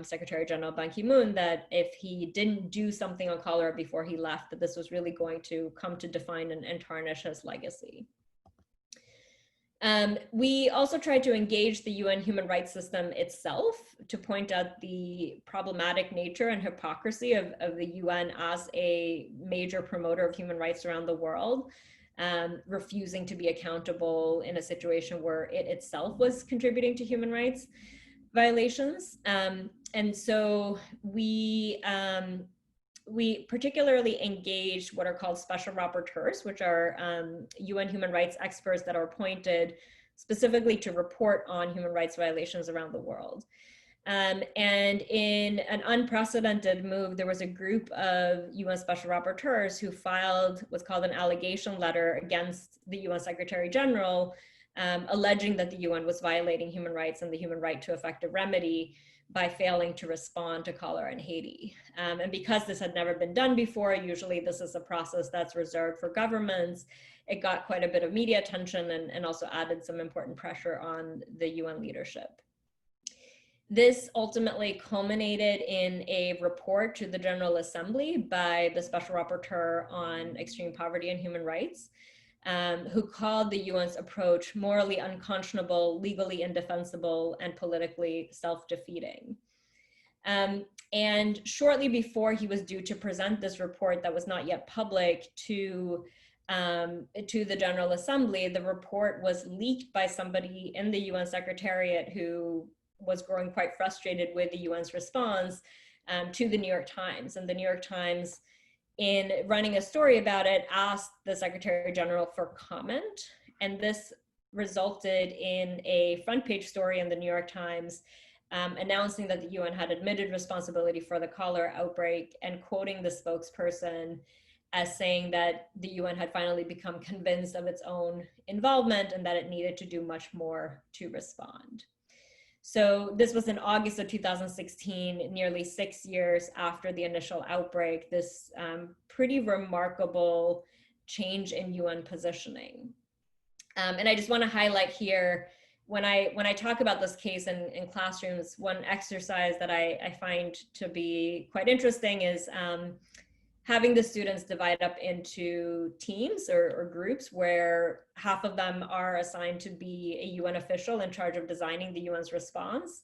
Secretary General Ban Ki-moon that if he didn't do something on cholera before he left, that this was really going to come to define and tarnish his legacy. We also tried to engage the UN human rights system itself to point out the problematic nature and hypocrisy of the UN as a major promoter of human rights around the world, refusing to be accountable in a situation where it itself was contributing to human rights violations. And so we particularly engaged what are called special rapporteurs, which are UN human rights experts that are appointed specifically to report on human rights violations around the world. And in an unprecedented move, there was a group of UN special rapporteurs who filed what's called an allegation letter against the UN Secretary General, alleging that the UN was violating human rights and the human right to effective remedy by failing to respond to cholera in Haiti. And because this had never been done before, usually this is a process that's reserved for governments, it got quite a bit of media attention and also added some important pressure on the UN leadership. This ultimately culminated in a report to the General Assembly by the Special Rapporteur on Extreme Poverty and Human Rights, who called the UN's approach morally unconscionable, legally indefensible, and politically self-defeating. And shortly before he was due to present this report that was not yet public to the General Assembly, the report was leaked by somebody in the UN Secretariat who was growing quite frustrated with the UN's response to the New York Times. And the New York Times, in running a story about it, asked the Secretary General for comment. And this resulted in a front page story in the New York Times announcing that the UN had admitted responsibility for the cholera outbreak and quoting the spokesperson as saying that the UN had finally become convinced of its own involvement and that it needed to do much more to respond. So this was in August of 2016, nearly 6 years after the initial outbreak, this pretty remarkable change in UN positioning. And I just want to highlight here, when I talk about this case in classrooms, one exercise that I find to be quite interesting is having the students divide up into teams or groups where half of them are assigned to be a UN official in charge of designing the UN's response,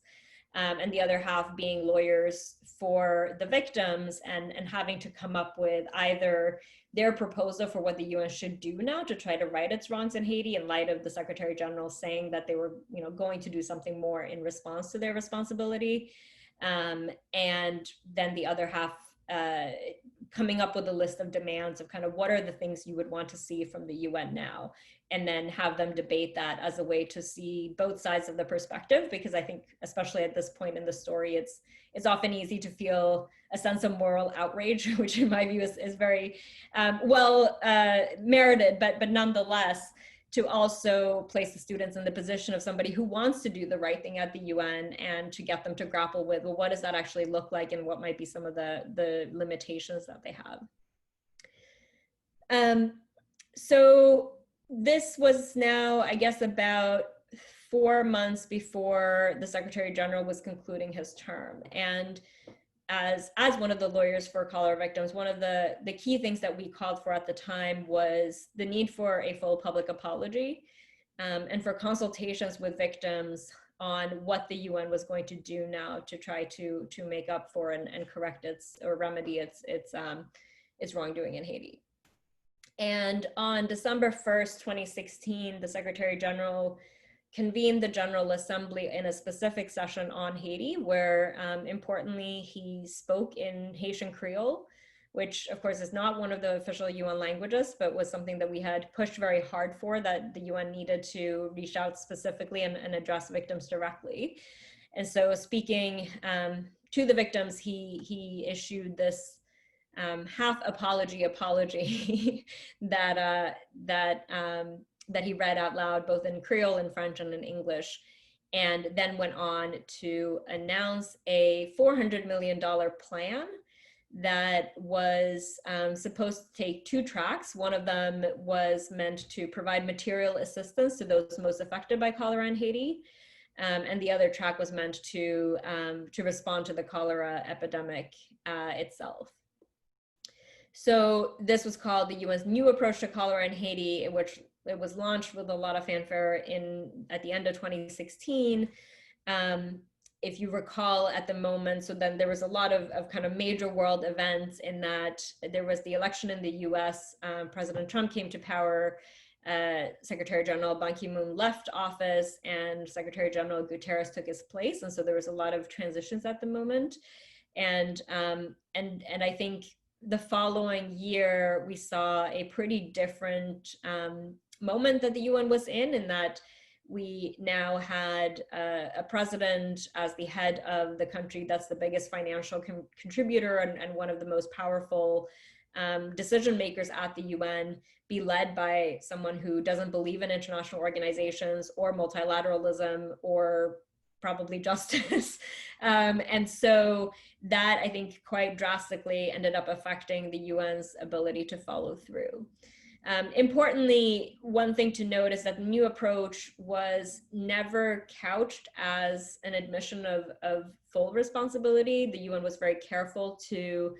and the other half being lawyers for the victims, and having to come up with either their proposal for what the UN should do now to try to right its wrongs in Haiti in light of the Secretary General saying that they were, going to do something more in response to their responsibility, and then the other half coming up with a list of demands of kind of what are the things you would want to see from the UN now, and then have them debate that as a way to see both sides of the perspective, because I think especially at this point in the story, it's often easy to feel a sense of moral outrage, which in my view is very well merited, but nonetheless, to also place the students in the position of somebody who wants to do the right thing at the UN, and to get them to grapple with, well, what does that actually look like, and what might be some of the limitations that they have. So this was now, I guess, about 4 months before the Secretary General was concluding his term. And as one of the lawyers for cholera victims, one of the key things that we called for at the time was the need for a full public apology, and for consultations with victims on what the UN was going to do now to try to make up for and correct or remedy its wrongdoing in Haiti. And on December 1st, 2016, the Secretary General convened the General Assembly in a specific session on Haiti, where importantly, he spoke in Haitian Creole, which of course is not one of the official UN languages, but was something that we had pushed very hard for, that the UN needed to reach out specifically and address victims directly. And so speaking to the victims, he issued this half apology that he read out loud, both in Creole and French and in English, and then went on to announce a $400 million plan that was supposed to take 2 tracks. One of them was meant to provide material assistance to those most affected by cholera in Haiti, and the other track was meant to respond to the cholera epidemic itself. So this was called the UN's new approach to cholera in Haiti, in which it was launched with a lot of fanfare at the end of 2016. If you recall at the moment, so then there was a lot of kind of major world events, in that there was the election in the US, President Trump came to power, Secretary General Ban Ki-moon left office, and Secretary General Guterres took his place. And so there was a lot of transitions at the moment. And I think the following year, we saw a pretty different moment that the UN was in that we now had a president as the head of the country that's the biggest financial contributor and one of the most powerful decision makers at the UN, be led by someone who doesn't believe in international organizations or multilateralism or probably justice. And so that, I think, quite drastically ended up affecting the UN's ability to follow through. Importantly, one thing to note is that the new approach was never couched as an admission of full responsibility. The UN was very careful to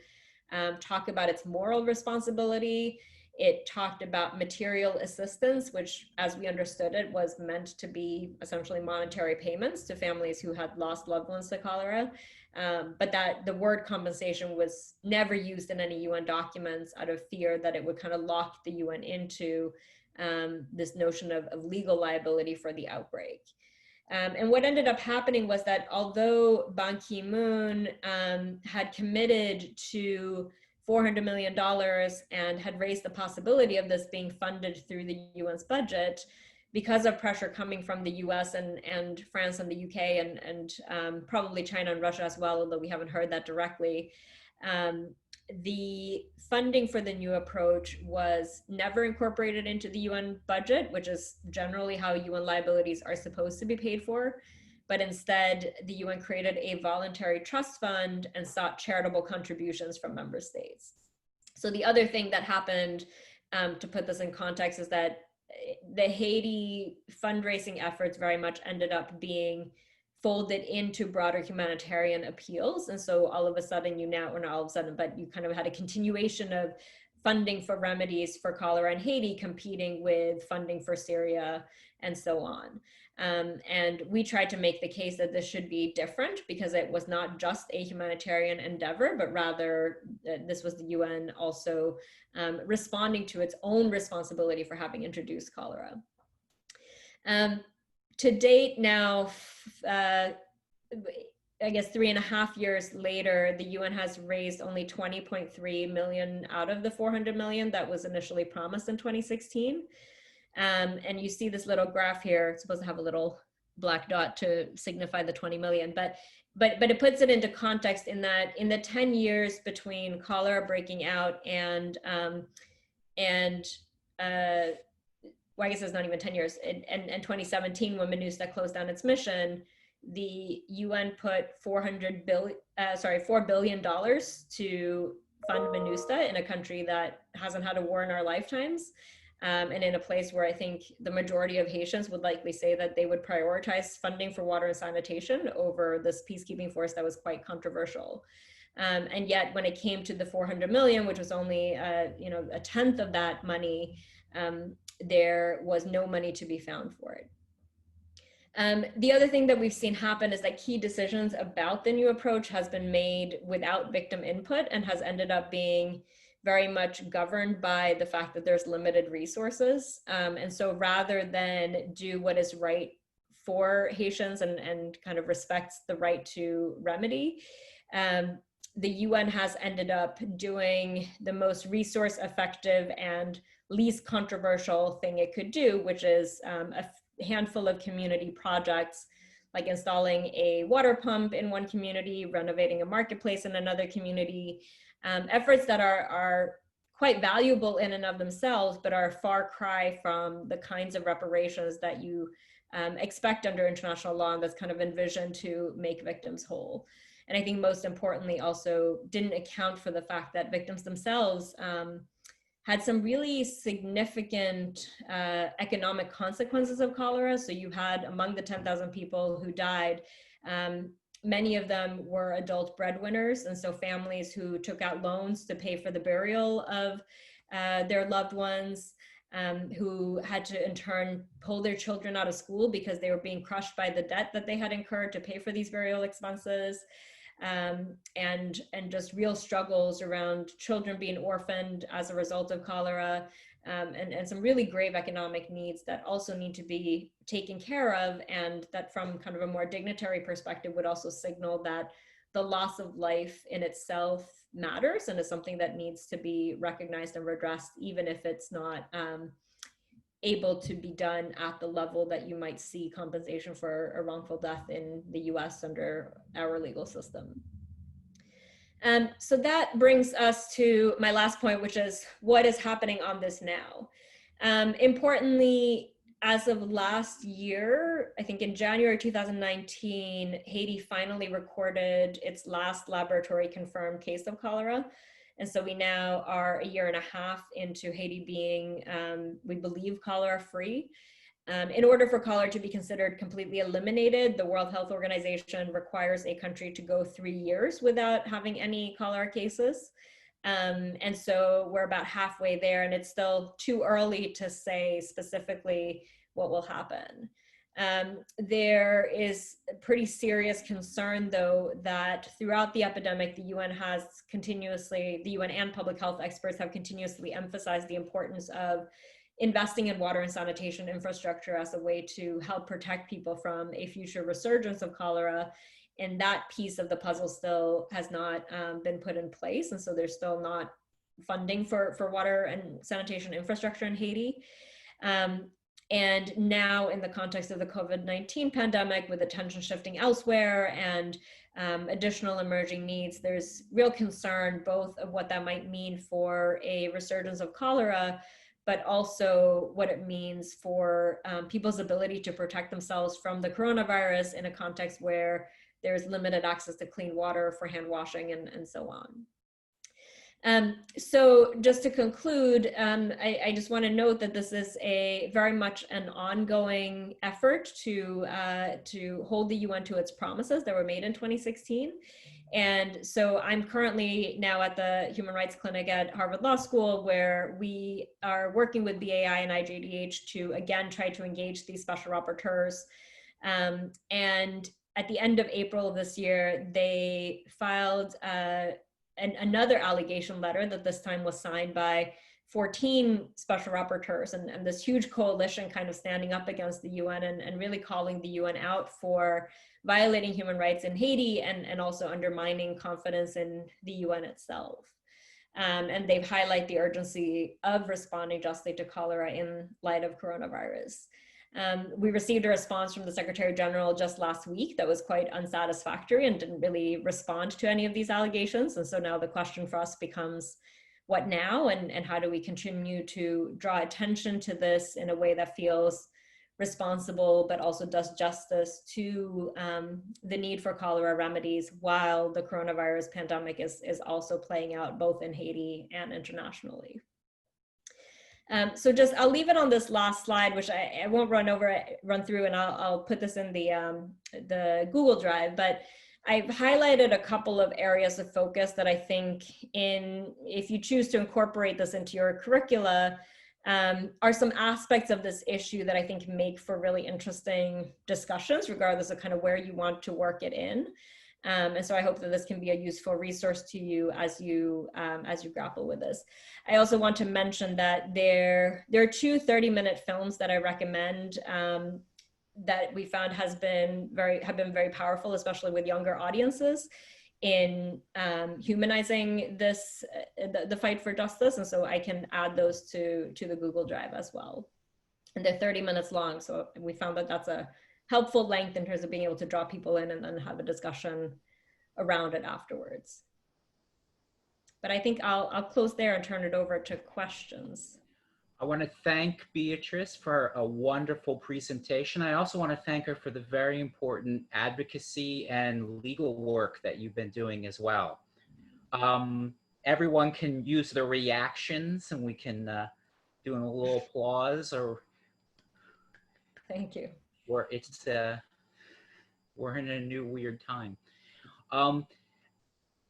talk about its moral responsibility. It talked about material assistance, which, as we understood it, was meant to be essentially monetary payments to families who had lost loved ones to cholera. But that the word compensation was never used in any UN documents out of fear that it would kind of lock the UN into this notion of legal liability for the outbreak. And what ended up happening was that although Ban Ki-moon had committed to $400 million and had raised the possibility of this being funded through the UN's budget, because of pressure coming from the US and France and the UK and probably China and Russia as well, although we haven't heard that directly, the funding for the new approach was never incorporated into the UN budget, which is generally how UN liabilities are supposed to be paid for. But instead, the UN created a voluntary trust fund and sought charitable contributions from member states. So the other thing that happened, to put this in context, is that the Haiti fundraising efforts very much ended up being folded into broader humanitarian appeals. And so all of a sudden or not all of a sudden, but you kind of had a continuation of funding for remedies for cholera in Haiti competing with funding for Syria and so on. And we tried to make the case that this should be different because it was not just a humanitarian endeavor, but rather this was the UN also responding to its own responsibility for having introduced cholera. To date now, I guess 3.5 years later, the UN has raised only 20.3 million out of the 400 million that was initially promised in 2016. And you see this little graph here. It's supposed to have a little black dot to signify the 20 million, but it puts it into context in that in the 10 years between cholera breaking out and well, I guess it's not even 10 years, and 2017 when MINUSTA closed down its mission, the UN put $4 billion to fund MINUSTA in a country that hasn't had a war in our lifetimes, and in a place where I think the majority of Haitians would likely say that they would prioritize funding for water and sanitation over this peacekeeping force that was quite controversial. And yet when it came to the 400 million, which was only a tenth of that money, there was no money to be found for it. The other thing that we've seen happen is that key decisions about the new approach has been made without victim input and has ended up being very much governed by the fact that there's limited resources. And so rather than do what is right for Haitians and kind of respects the right to remedy, the UN has ended up doing the most resource effective and least controversial thing it could do, which is a handful of community projects, like installing a water pump in one community, renovating a marketplace in another community, efforts that are quite valuable in and of themselves, but are a far cry from the kinds of reparations that you expect under international law and that's kind of envisioned to make victims whole. And I think most importantly also didn't account for the fact that victims themselves had some really significant economic consequences of cholera. So you had among the 10,000 people who died, many of them were adult breadwinners. And so families who took out loans to pay for the burial of their loved ones, who had to in turn pull their children out of school because they were being crushed by the debt that they had incurred to pay for these burial expenses. And just real struggles around children being orphaned as a result of cholera, and some really grave economic needs that also need to be taken care of, and that from kind of a more dignitary perspective would also signal that the loss of life in itself matters and is something that needs to be recognized and redressed, even if it's not able to be done at the level that you might see compensation for a wrongful death in the US under our legal system. So that brings us to my last point, which is what is happening on this now. Importantly, as of last year, I think in January 2019, Haiti finally recorded its last laboratory confirmed case of cholera. And so we now are 1.5 years into Haiti being, we believe, cholera free. In order for cholera to be considered completely eliminated, the World Health Organization requires a country to go 3 years without having any cholera cases. And so we're about halfway there, and it's still too early to say specifically what will happen. There is a pretty serious concern, though, that throughout the epidemic, the UN and public health experts have continuously emphasized the importance of investing in water and sanitation infrastructure as a way to help protect people from a future resurgence of cholera. And that piece of the puzzle still has not been put in place. And so there's still not funding for water and sanitation infrastructure in Haiti. And now in the context of the COVID-19 pandemic, with attention shifting elsewhere and additional emerging needs, there's real concern both of what that might mean for a resurgence of cholera, but also what it means for people's ability to protect themselves from the coronavirus in a context where there's limited access to clean water for hand washing and so on. So just to conclude, I just want to note that this is a very much an ongoing effort to hold the UN to its promises that were made in 2016. And so I'm currently now at the Human Rights Clinic at Harvard Law School, where we are working with BAI and IJDH to, again, try to engage these special rapporteurs. And at the end of April of this year, they filed another allegation letter that this time was signed by 14 special rapporteurs, and this huge coalition kind of standing up against the UN and really calling the UN out for violating human rights in Haiti and also undermining confidence in the UN itself. And they've highlighted the urgency of responding justly to cholera in light of coronavirus. We received a response from the Secretary General just last week that was quite unsatisfactory and didn't really respond to any of these allegations. And so now the question for us becomes, what now? And how do we continue to draw attention to this in a way that feels responsible, but also does justice to the need for cholera remedies while the coronavirus pandemic is also playing out both in Haiti and internationally. So just, I'll leave it on this last slide, which I won't run through, and I'll put this in the Google Drive, but I've highlighted a couple of areas of focus that I think if you choose to incorporate this into your curricula, are some aspects of this issue that I think make for really interesting discussions, regardless of kind of where you want to work it in. And so I hope that this can be a useful resource to you as you grapple with this. I also want to mention that there are two 30-minute films that I recommend that we found have been very powerful, especially with younger audiences, in humanizing the fight for justice. And so I can add those to the Google Drive as well. And they're 30 minutes long, so we found that that's a helpful length in terms of being able to draw people in and then have a discussion around it afterwards. But I think I'll close there and turn it over to questions. I want to thank Beatrice for a wonderful presentation. I also want to thank her for the very important advocacy and legal work that you've been doing as well. Everyone can use the reactions, and we can do a little applause, or thank you. Or it's we're in a new weird time.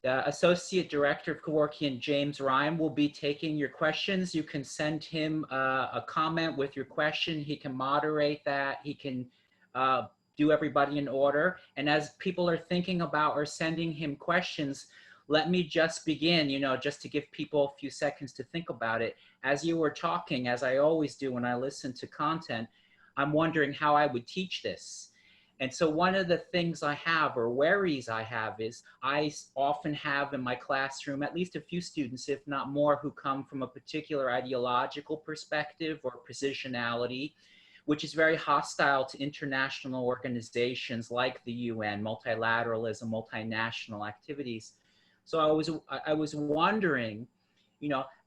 The Associate Director of Kevorkian, James Ryan, will be taking your questions. You can send him a comment with your question. He can moderate that. He can do everybody in order. And as people are thinking about or sending him questions, let me just begin, just to give people a few seconds to think about it. As you were talking, as I always do when I listen to content, I'm wondering how I would teach this. And so one of the things I have, or worries I have, is I often have in my classroom at least a few students, if not more, who come from a particular ideological perspective or positionality, which is very hostile to international organizations like the UN, multilateralism, multinational activities. So I was wondering,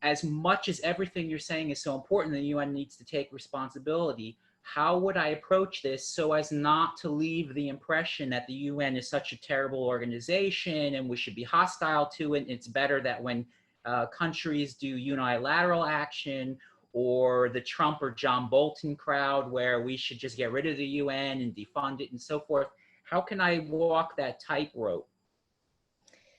as much as everything you're saying is so important, the UN needs to take responsibility, how would I approach this so as not to leave the impression that the UN is such a terrible organization and we should be hostile to it? It's better that when countries do unilateral action, or the Trump or John Bolton crowd where we should just get rid of the UN and defund it and so forth. How can I walk that tightrope?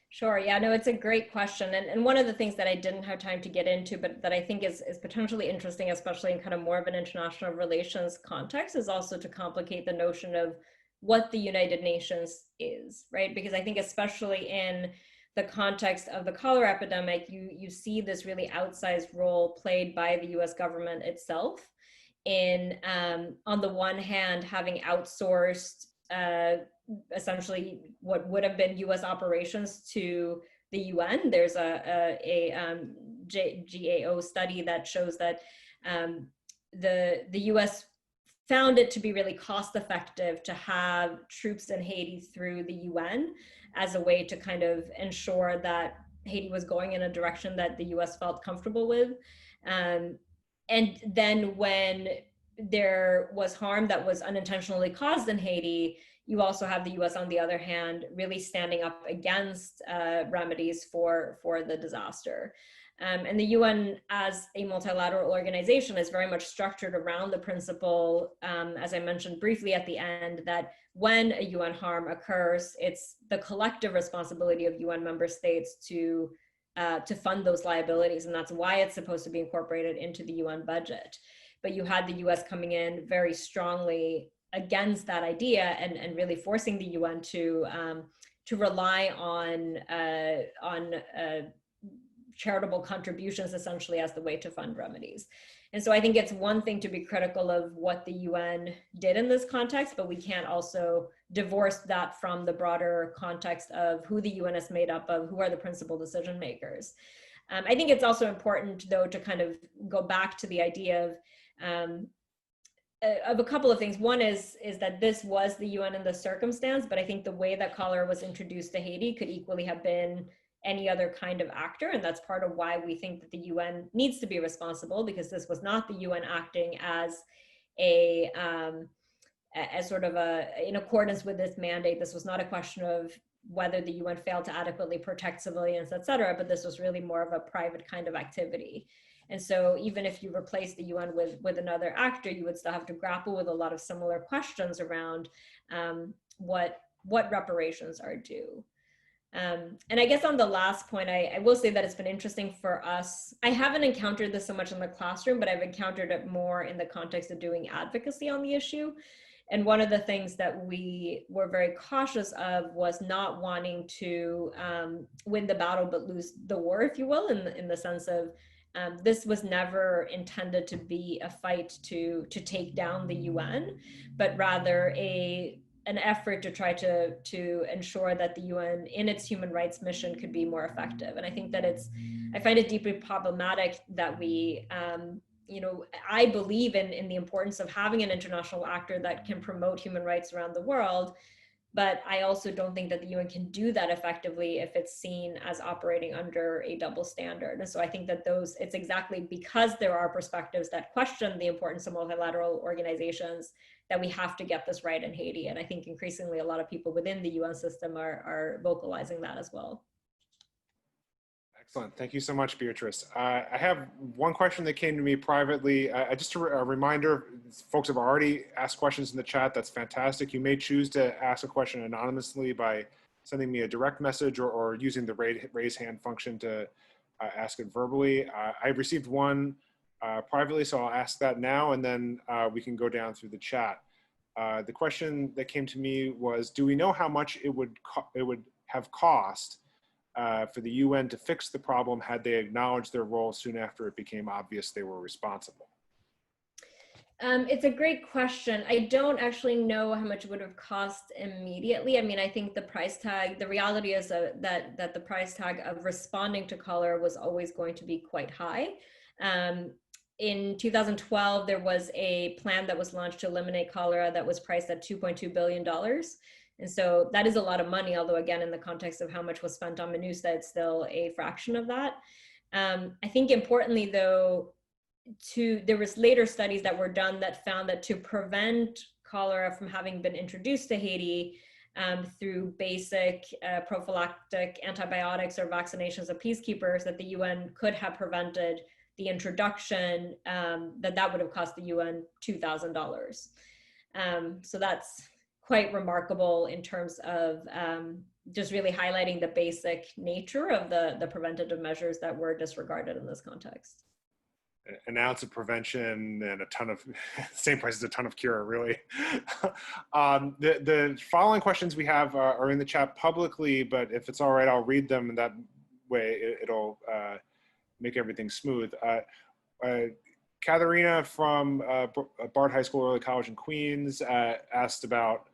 Sure. Yeah, no, it's a great question. And one of the things that I didn't have time to get into, but that I think is potentially interesting, especially in kind of more of an international relations context, is also to complicate the notion of what the United Nations is, right? Because I think especially in the context of the cholera epidemic, you see this really outsized role played by the US government itself in, on the one hand, having outsourced essentially what would have been US operations to the UN. There's a GAO study that shows that the US found it to be really cost effective to have troops in Haiti through the UN as a way to kind of ensure that Haiti was going in a direction that the US felt comfortable with. And then when there was harm that was unintentionally caused in Haiti, you also have the US, on the other hand, really standing up against remedies for the disaster. And the UN as a multilateral organization is very much structured around the principle, as I mentioned briefly at the end, that when a UN harm occurs, it's the collective responsibility of UN member states to fund those liabilities. And that's why it's supposed to be incorporated into the UN budget. But you had the US coming in very strongly against that idea and really forcing the UN to rely on charitable contributions essentially as the way to fund remedies. And so I think it's one thing to be critical of what the UN did in this context, but we can't also divorce that from the broader context of who the UN is made up of, who are the principal decision makers. I think it's also important, though, to kind of go back to the idea of a couple of things. One is that this was the UN in the circumstance, but I think the way that cholera was introduced to Haiti could equally have been any other kind of actor. And that's part of why we think that the UN needs to be responsible, because this was not the UN acting as sort of in accordance with this mandate. This was not a question of whether the UN failed to adequately protect civilians, et cetera, but this was really more of a private kind of activity. And so even if you replace the UN with another actor, you would still have to grapple with a lot of similar questions around what reparations are due. And I guess on the last point, I will say that it's been interesting for us. I haven't encountered this so much in the classroom, but I've encountered it more in the context of doing advocacy on the issue. And one of the things that we were very cautious of was not wanting to win the battle but lose the war, if you will, in the sense of this was never intended to be a fight to take down the UN, but rather an effort to try to ensure that the UN in its human rights mission could be more effective. And I think that I find it deeply problematic that we, I believe in the importance of having an international actor that can promote human rights around the world, but I also don't think that the UN can do that effectively if it's seen as operating under a double standard. And so I think that it's exactly because there are perspectives that question the importance of multilateral organizations that we have to get this right in Haiti. And I think increasingly a lot of people within the UN system are vocalizing that as well. Excellent. Thank you so much, Beatrice. I have one question that came to me privately. Just a reminder, folks have already asked questions in the chat. That's fantastic. You may choose to ask a question anonymously by sending me a direct message or using the raise hand function to ask it verbally. I received one privately, so I'll ask that now, and then we can go down through the chat. The question that came to me was, do we know how much it would have cost for the UN to fix the problem had they acknowledged their role soon after it became obvious they were responsible? It's a great question. I don't actually know how much it would have cost immediately. I mean, I think the price tag, the reality is that the price tag of responding to cholera was always going to be quite high. In 2012, there was a plan that was launched to eliminate cholera that was priced at $2.2 billion. And so that is a lot of money, although again, in the context of how much was spent on MINUSTA, it's still a fraction of that. I think importantly though, there was later studies that were done that found that to prevent cholera from having been introduced to Haiti through basic prophylactic antibiotics or vaccinations of peacekeepers, that the UN could have prevented the introduction, that would have cost the UN $2,000. So that's quite remarkable in terms of just really highlighting the basic nature of the preventative measures that were disregarded in this context. An ounce of prevention and a ton of, same price as a ton of cure, really. The following questions we have are in the chat publicly, but if it's all right, I'll read them, and that way it'll make everything smooth. Katharina from Bard High School Early College in Queens asked about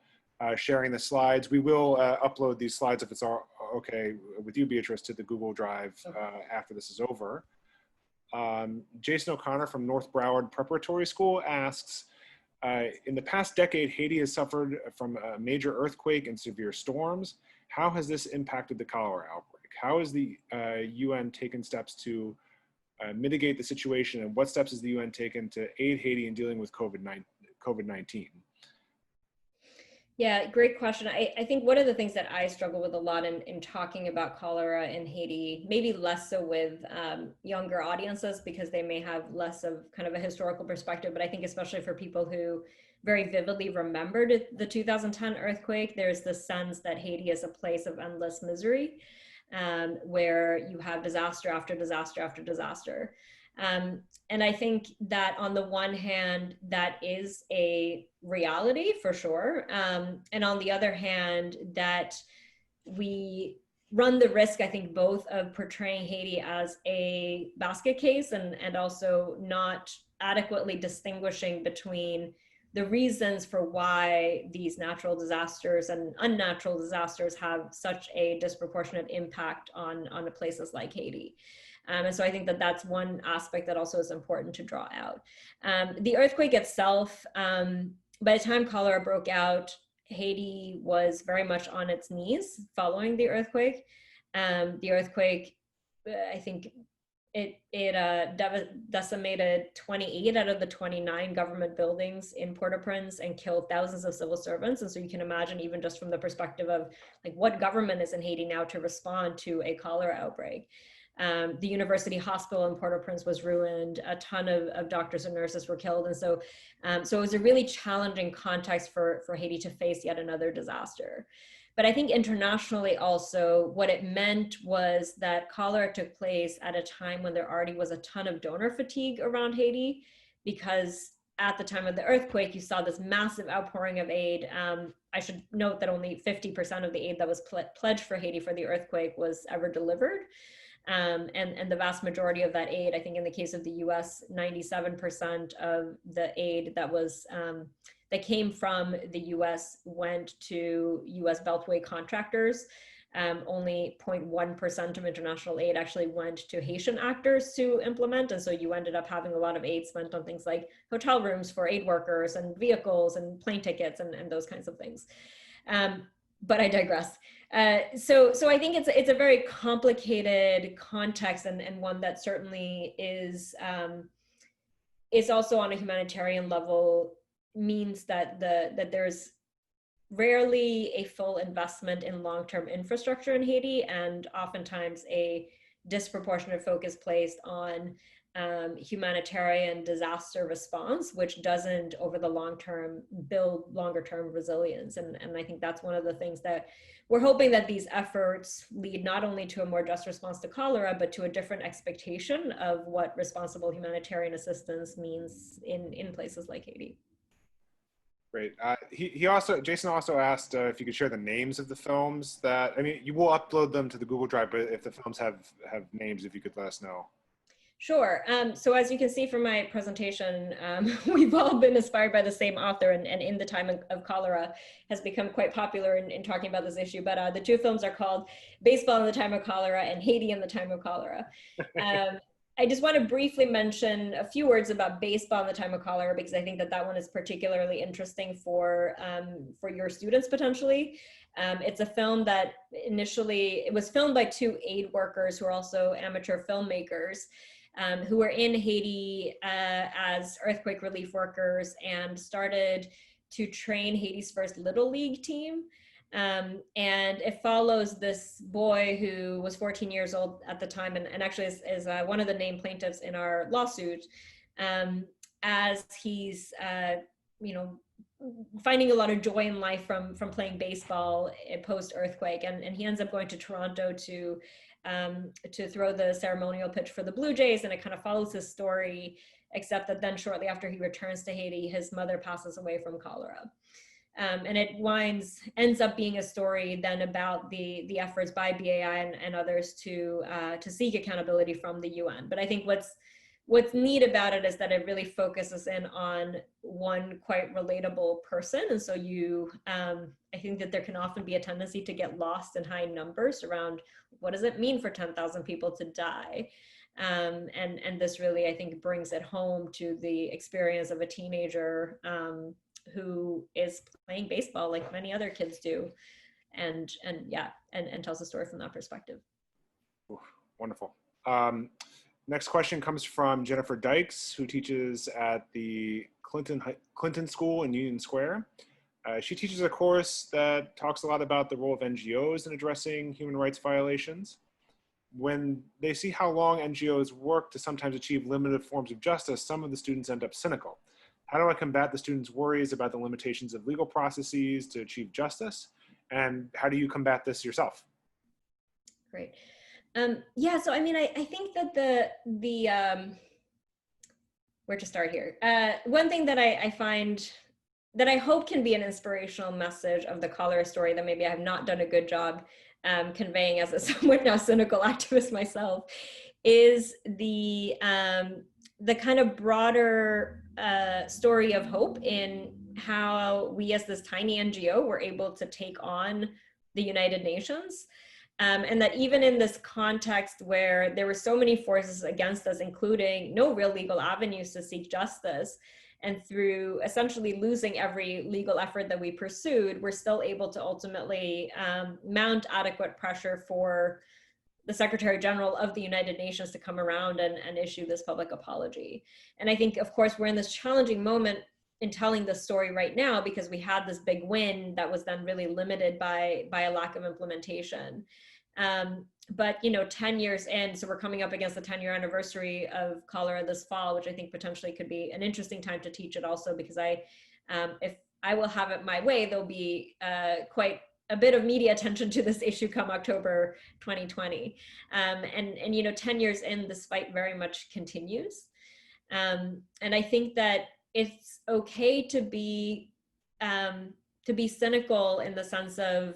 sharing the slides. We will upload these slides, if it's all okay with you, Beatrice, to the Google Drive after this is over. Jason O'Connor from North Broward Preparatory School asks, in the past decade, Haiti has suffered from a major earthquake and severe storms. How has this impacted the cholera outbreak? How has the UN taken steps to mitigate the situation, and what steps has the UN taken to aid Haiti in dealing with COVID-19? Yeah, great question. I think one of the things that I struggle with a lot in talking about cholera in Haiti, maybe less so with younger audiences because they may have less of kind of a historical perspective, but I think especially for people who very vividly remembered the 2010 earthquake, there's this sense that Haiti is a place of endless misery, where you have disaster after disaster after disaster. And I think that on the one hand, that is a reality for sure. And on the other hand, that we run the risk, I think, both of portraying Haiti as a basket case and also not adequately distinguishing between the reasons for why these natural disasters and unnatural disasters have such a disproportionate impact on places like Haiti. And so I think that that's one aspect that also is important to draw out. The earthquake itself, by the time cholera broke out, Haiti was very much on its knees following the earthquake. The earthquake, I think it decimated 28 out of the 29 government buildings in Port-au-Prince and killed thousands of civil servants. And so you can imagine, even just from the perspective of like what government is in Haiti now to respond to a cholera outbreak. The university hospital in Port-au-Prince was ruined. A ton of doctors and nurses were killed. And so, so it was a really challenging context for Haiti to face yet another disaster. But I think internationally also, what it meant was that cholera took place at a time when there already was a ton of donor fatigue around Haiti, because at the time of the earthquake, you saw this massive outpouring of aid. I should note that only 50% of the aid that was pledged for Haiti for the earthquake was ever delivered. And the vast majority of that aid, I think in the case of the US, 97% of the aid that was that came from the US went to US Beltway contractors. Only 0.1% of international aid actually went to Haitian actors to implement. And so you ended up having a lot of aid spent on things like hotel rooms for aid workers and vehicles and plane tickets and those kinds of things. But I digress. So I think it's a very complicated context and one that certainly is also on a humanitarian level means that that there's rarely a full investment in long-term infrastructure in Haiti, and oftentimes a disproportionate focus placed on humanitarian disaster response, which doesn't over the long term build longer term resilience. And I think that's one of the things that we're hoping that these efforts lead not only to a more just response to cholera, but to a different expectation of what responsible humanitarian assistance means in places like Haiti. Great. Jason also asked if you could share the names of the films that, I mean, you will upload them to the Google Drive, but if the films have names, if you could let us know. Sure. So as you can see from my presentation, we've all been inspired by the same author, and In the Time of Cholera has become quite popular in talking about this issue. But the two films are called Baseball in the Time of Cholera and Haiti in the Time of Cholera. I just want to briefly mention a few words about Baseball in the Time of Cholera, because I think that one is particularly interesting for your students potentially. It's a film that it was filmed by two aid workers who are also amateur filmmakers, who were in Haiti as earthquake relief workers and started to train Haiti's first Little League team. And it follows this boy who was 14 years old at the time, and actually is one of the named plaintiffs in our lawsuit, as he's finding a lot of joy in life from playing baseball post-earthquake, and he ends up going to Toronto to throw the ceremonial pitch for the Blue Jays, and it kind of follows his story, except that then shortly after he returns to Haiti, his mother passes away from cholera. And it ends up being a story then about the efforts by BAI and others to seek accountability from the UN. But I think what's neat about it is that it really focuses in on one quite relatable person. And so I think that there can often be a tendency to get lost in high numbers around what does it mean for 10,000 people to die? And this really, I think, brings it home to the experience of a teenager who is playing baseball like many other kids do, and tells the story from that perspective. Ooh, wonderful. Next question comes from Jennifer Dykes, who teaches at the Clinton School in Union Square. She teaches a course that talks a lot about the role of NGOs in addressing human rights violations. When they see how long NGOs work to sometimes achieve limited forms of justice, some of the students end up cynical. How do I combat the students' worries about the limitations of legal processes to achieve justice? And how do you combat this yourself? Great. Yeah, so I mean, I think that where to start here? One thing that I find that I hope can be an inspirational message of the cholera story that maybe I have not done a good job conveying as a somewhat now cynical activist myself is the kind of broader story of hope in how we as this tiny NGO were able to take on the United Nations. And that even in this context where there were so many forces against us, including no real legal avenues to seek justice, and through essentially losing every legal effort that we pursued, we're still able to ultimately mount adequate pressure for the Secretary General of the United Nations to come around and issue this public apology. And I think, of course, we're in this challenging moment in telling this story right now because we had this big win that was then really limited by a lack of implementation. But 10 years in, so we're coming up against the 10-year anniversary of cholera this fall, which I think potentially could be an interesting time to teach it also, because if I will have it my way, there'll be quite a bit of media attention to this issue come October 2020. And 10 years in, this fight very much continues. And I think that it's okay to be cynical in the sense of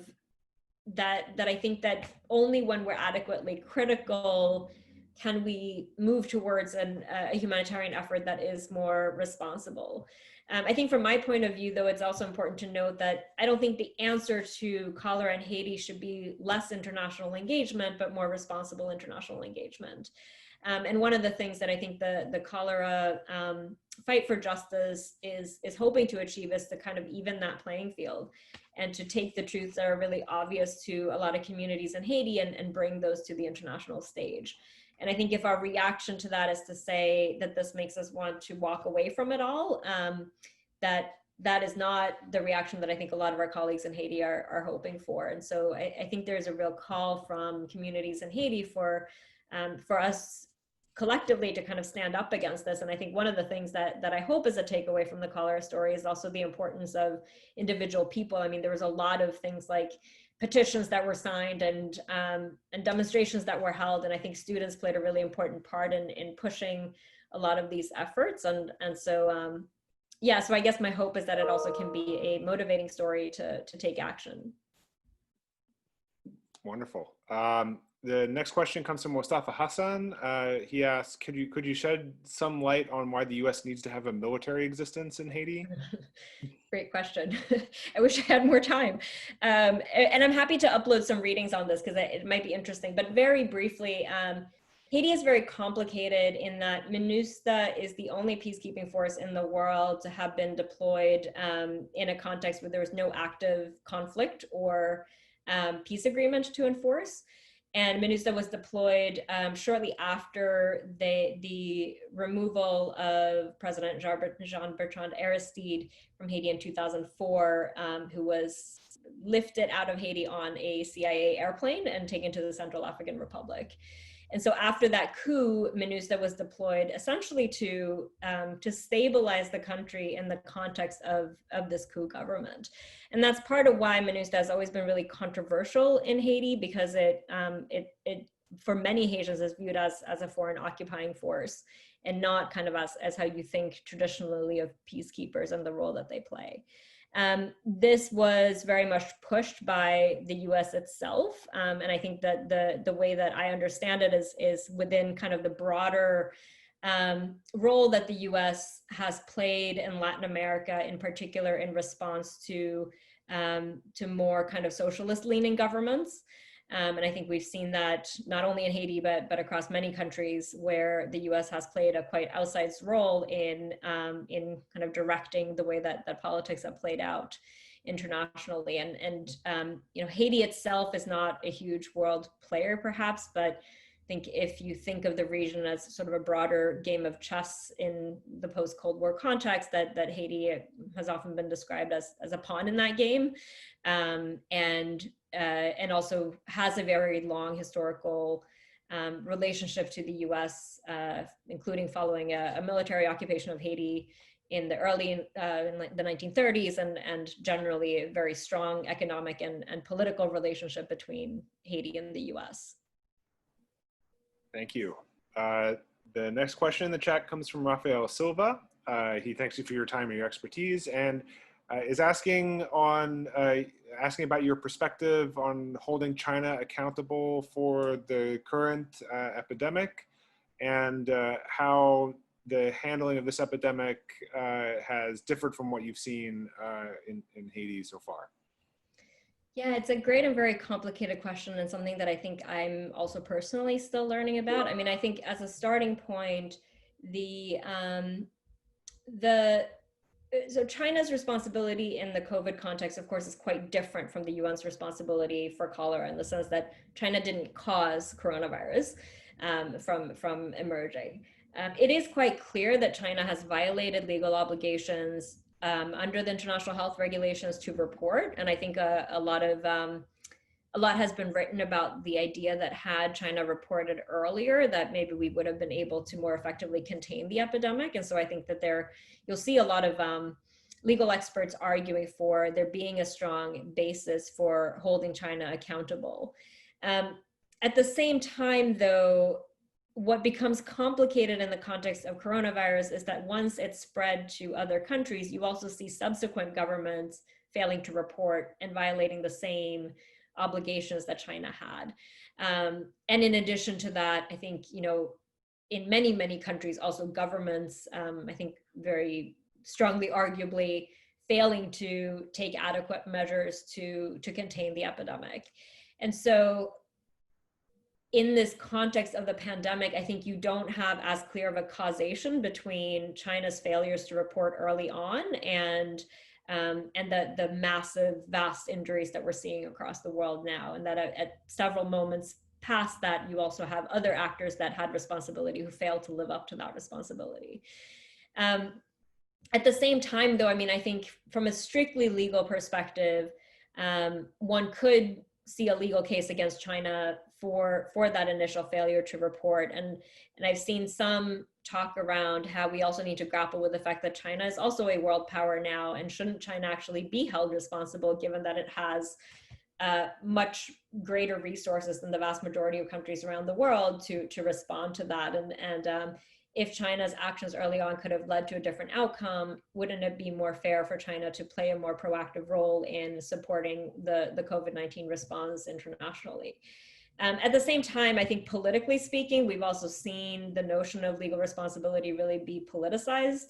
that I think that only when we're adequately critical can we move towards a humanitarian effort that is more responsible. I think from my point of view, though, it's also important to note that I don't think the answer to cholera in Haiti should be less international engagement, but more responsible international engagement. And one of the things that I think the cholera fight for justice is hoping to achieve is to kind of even that playing field and to take the truths that are really obvious to a lot of communities in Haiti and bring those to the international stage. And I think if our reaction to that is to say that this makes us want to walk away from it all, that is not the reaction that I think a lot of our colleagues in Haiti are hoping for. And so I think there's a real call from communities in Haiti for us collectively to kind of stand up against this. And I think one of the things that I hope is a takeaway from the cholera story is also the importance of individual people. I mean, there was a lot of things like petitions that were signed and demonstrations that were held. And I think students played a really important part in pushing a lot of these efforts. And so, yeah, so I guess my hope is that it also can be a motivating story to take action. Wonderful. The next question comes from Mustafa Hassan. He asks, could you shed some light on why the U.S. needs to have a military existence in Haiti? Great question. I wish I had more time. And I'm happy to upload some readings on this because it might be interesting. But very briefly, Haiti is very complicated in that MINUSTA is the only peacekeeping force in the world to have been deployed in a context where there was no active conflict or peace agreement to enforce. And MINUSTA was deployed shortly after the removal of President Jean-Bertrand Aristide from Haiti in 2004, who was lifted out of Haiti on a CIA airplane and taken to the Central African Republic. And so after that coup, MINUSTA was deployed essentially to stabilize the country in the context of this coup government. And that's part of why MINUSTA has always been really controversial in Haiti, because it for many Haitians is viewed as a foreign occupying force and not kind of as how you think traditionally of peacekeepers and the role that they play. This was very much pushed by the US itself. And I think that the way that I understand it is within kind of the broader role that the US has played in Latin America, in particular in response to more kind of socialist leaning governments. And I think we've seen that not only in Haiti, but across many countries where the US has played a quite outsized role in kind of directing the way that politics have played out internationally. And Haiti itself is not a huge world player perhaps, but think if you think of the region as sort of a broader game of chess in the post-Cold War context, that Haiti has often been described as a pawn in that game, and also has a very long historical relationship to the US, including following a military occupation of Haiti in the early in the 1930s, and generally a very strong economic and political relationship between Haiti and the US. Thank you. The next question in the chat comes from Rafael Silva. He thanks you for your time and your expertise, and is asking about your perspective on holding China accountable for the current epidemic, and how the handling of this epidemic has differed from what you've seen in Haiti so far. Yeah, it's a great and very complicated question, and something that I think I'm also personally still learning about. I mean, I think as a starting point, so China's responsibility in the COVID context, of course, is quite different from the UN's responsibility for cholera, in the sense that China didn't cause coronavirus from emerging. It is quite clear that China has violated legal obligations under the international health regulations to report, and I think a lot has been written about the idea that had China reported earlier, that maybe we would have been able to more effectively contain the epidemic. And so I think that you'll see a lot of legal experts arguing for there being a strong basis for holding China accountable. At the same time, though, what becomes complicated in the context of coronavirus is that once it's spread to other countries, you also see subsequent governments failing to report and violating the same obligations that China had. And in addition to that, I think, in many, many countries, also governments, I think very strongly, arguably, failing to take adequate measures to contain the epidemic. And so in this context of the pandemic, I think you don't have as clear of a causation between China's failures to report early on and the massive, vast injuries that we're seeing across the world now. And that at several moments past that, you also have other actors that had responsibility who failed to live up to that responsibility. At the same time, though, I mean, I think from a strictly legal perspective, one could see a legal case against China for that initial failure to report. And I've seen some talk around how we also need to grapple with the fact that China is also a world power now, and shouldn't China actually be held responsible, given that it has much greater resources than the vast majority of countries around the world to respond to that. And if China's actions early on could have led to a different outcome, wouldn't it be more fair for China to play a more proactive role in supporting the COVID-19 response internationally? At the same time, I think politically speaking, we've also seen the notion of legal responsibility really be politicized.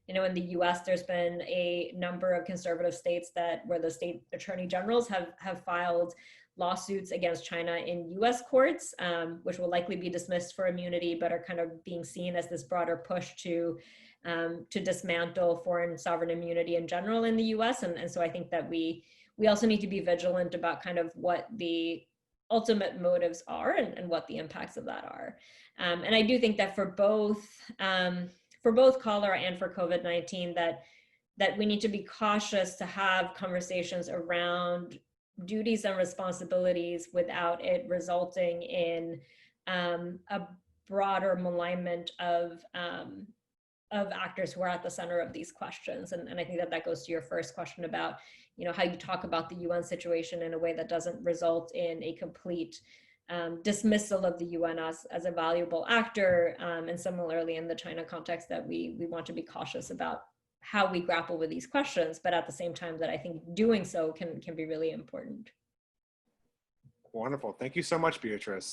In the US, there's been a number of conservative states where the state attorney generals have filed lawsuits against China in US courts, which will likely be dismissed for immunity, but are kind of being seen as this broader push to dismantle foreign sovereign immunity in general in the US. And so I think that we also need to be vigilant about kind of what the ultimate motives are and what the impacts of that are. And I do think that for both cholera and for COVID-19, that we need to be cautious to have conversations around duties and responsibilities without it resulting in a broader malignment of actors who are at the center of these questions. And I think that goes to your first question about how you talk about the UN situation in a way that doesn't result in a complete dismissal of the UN as a valuable actor, and similarly in the China context, that we want to be cautious about how we grapple with these questions, but at the same time that I think doing so can be really important. Wonderful. Thank you so much, Beatrice.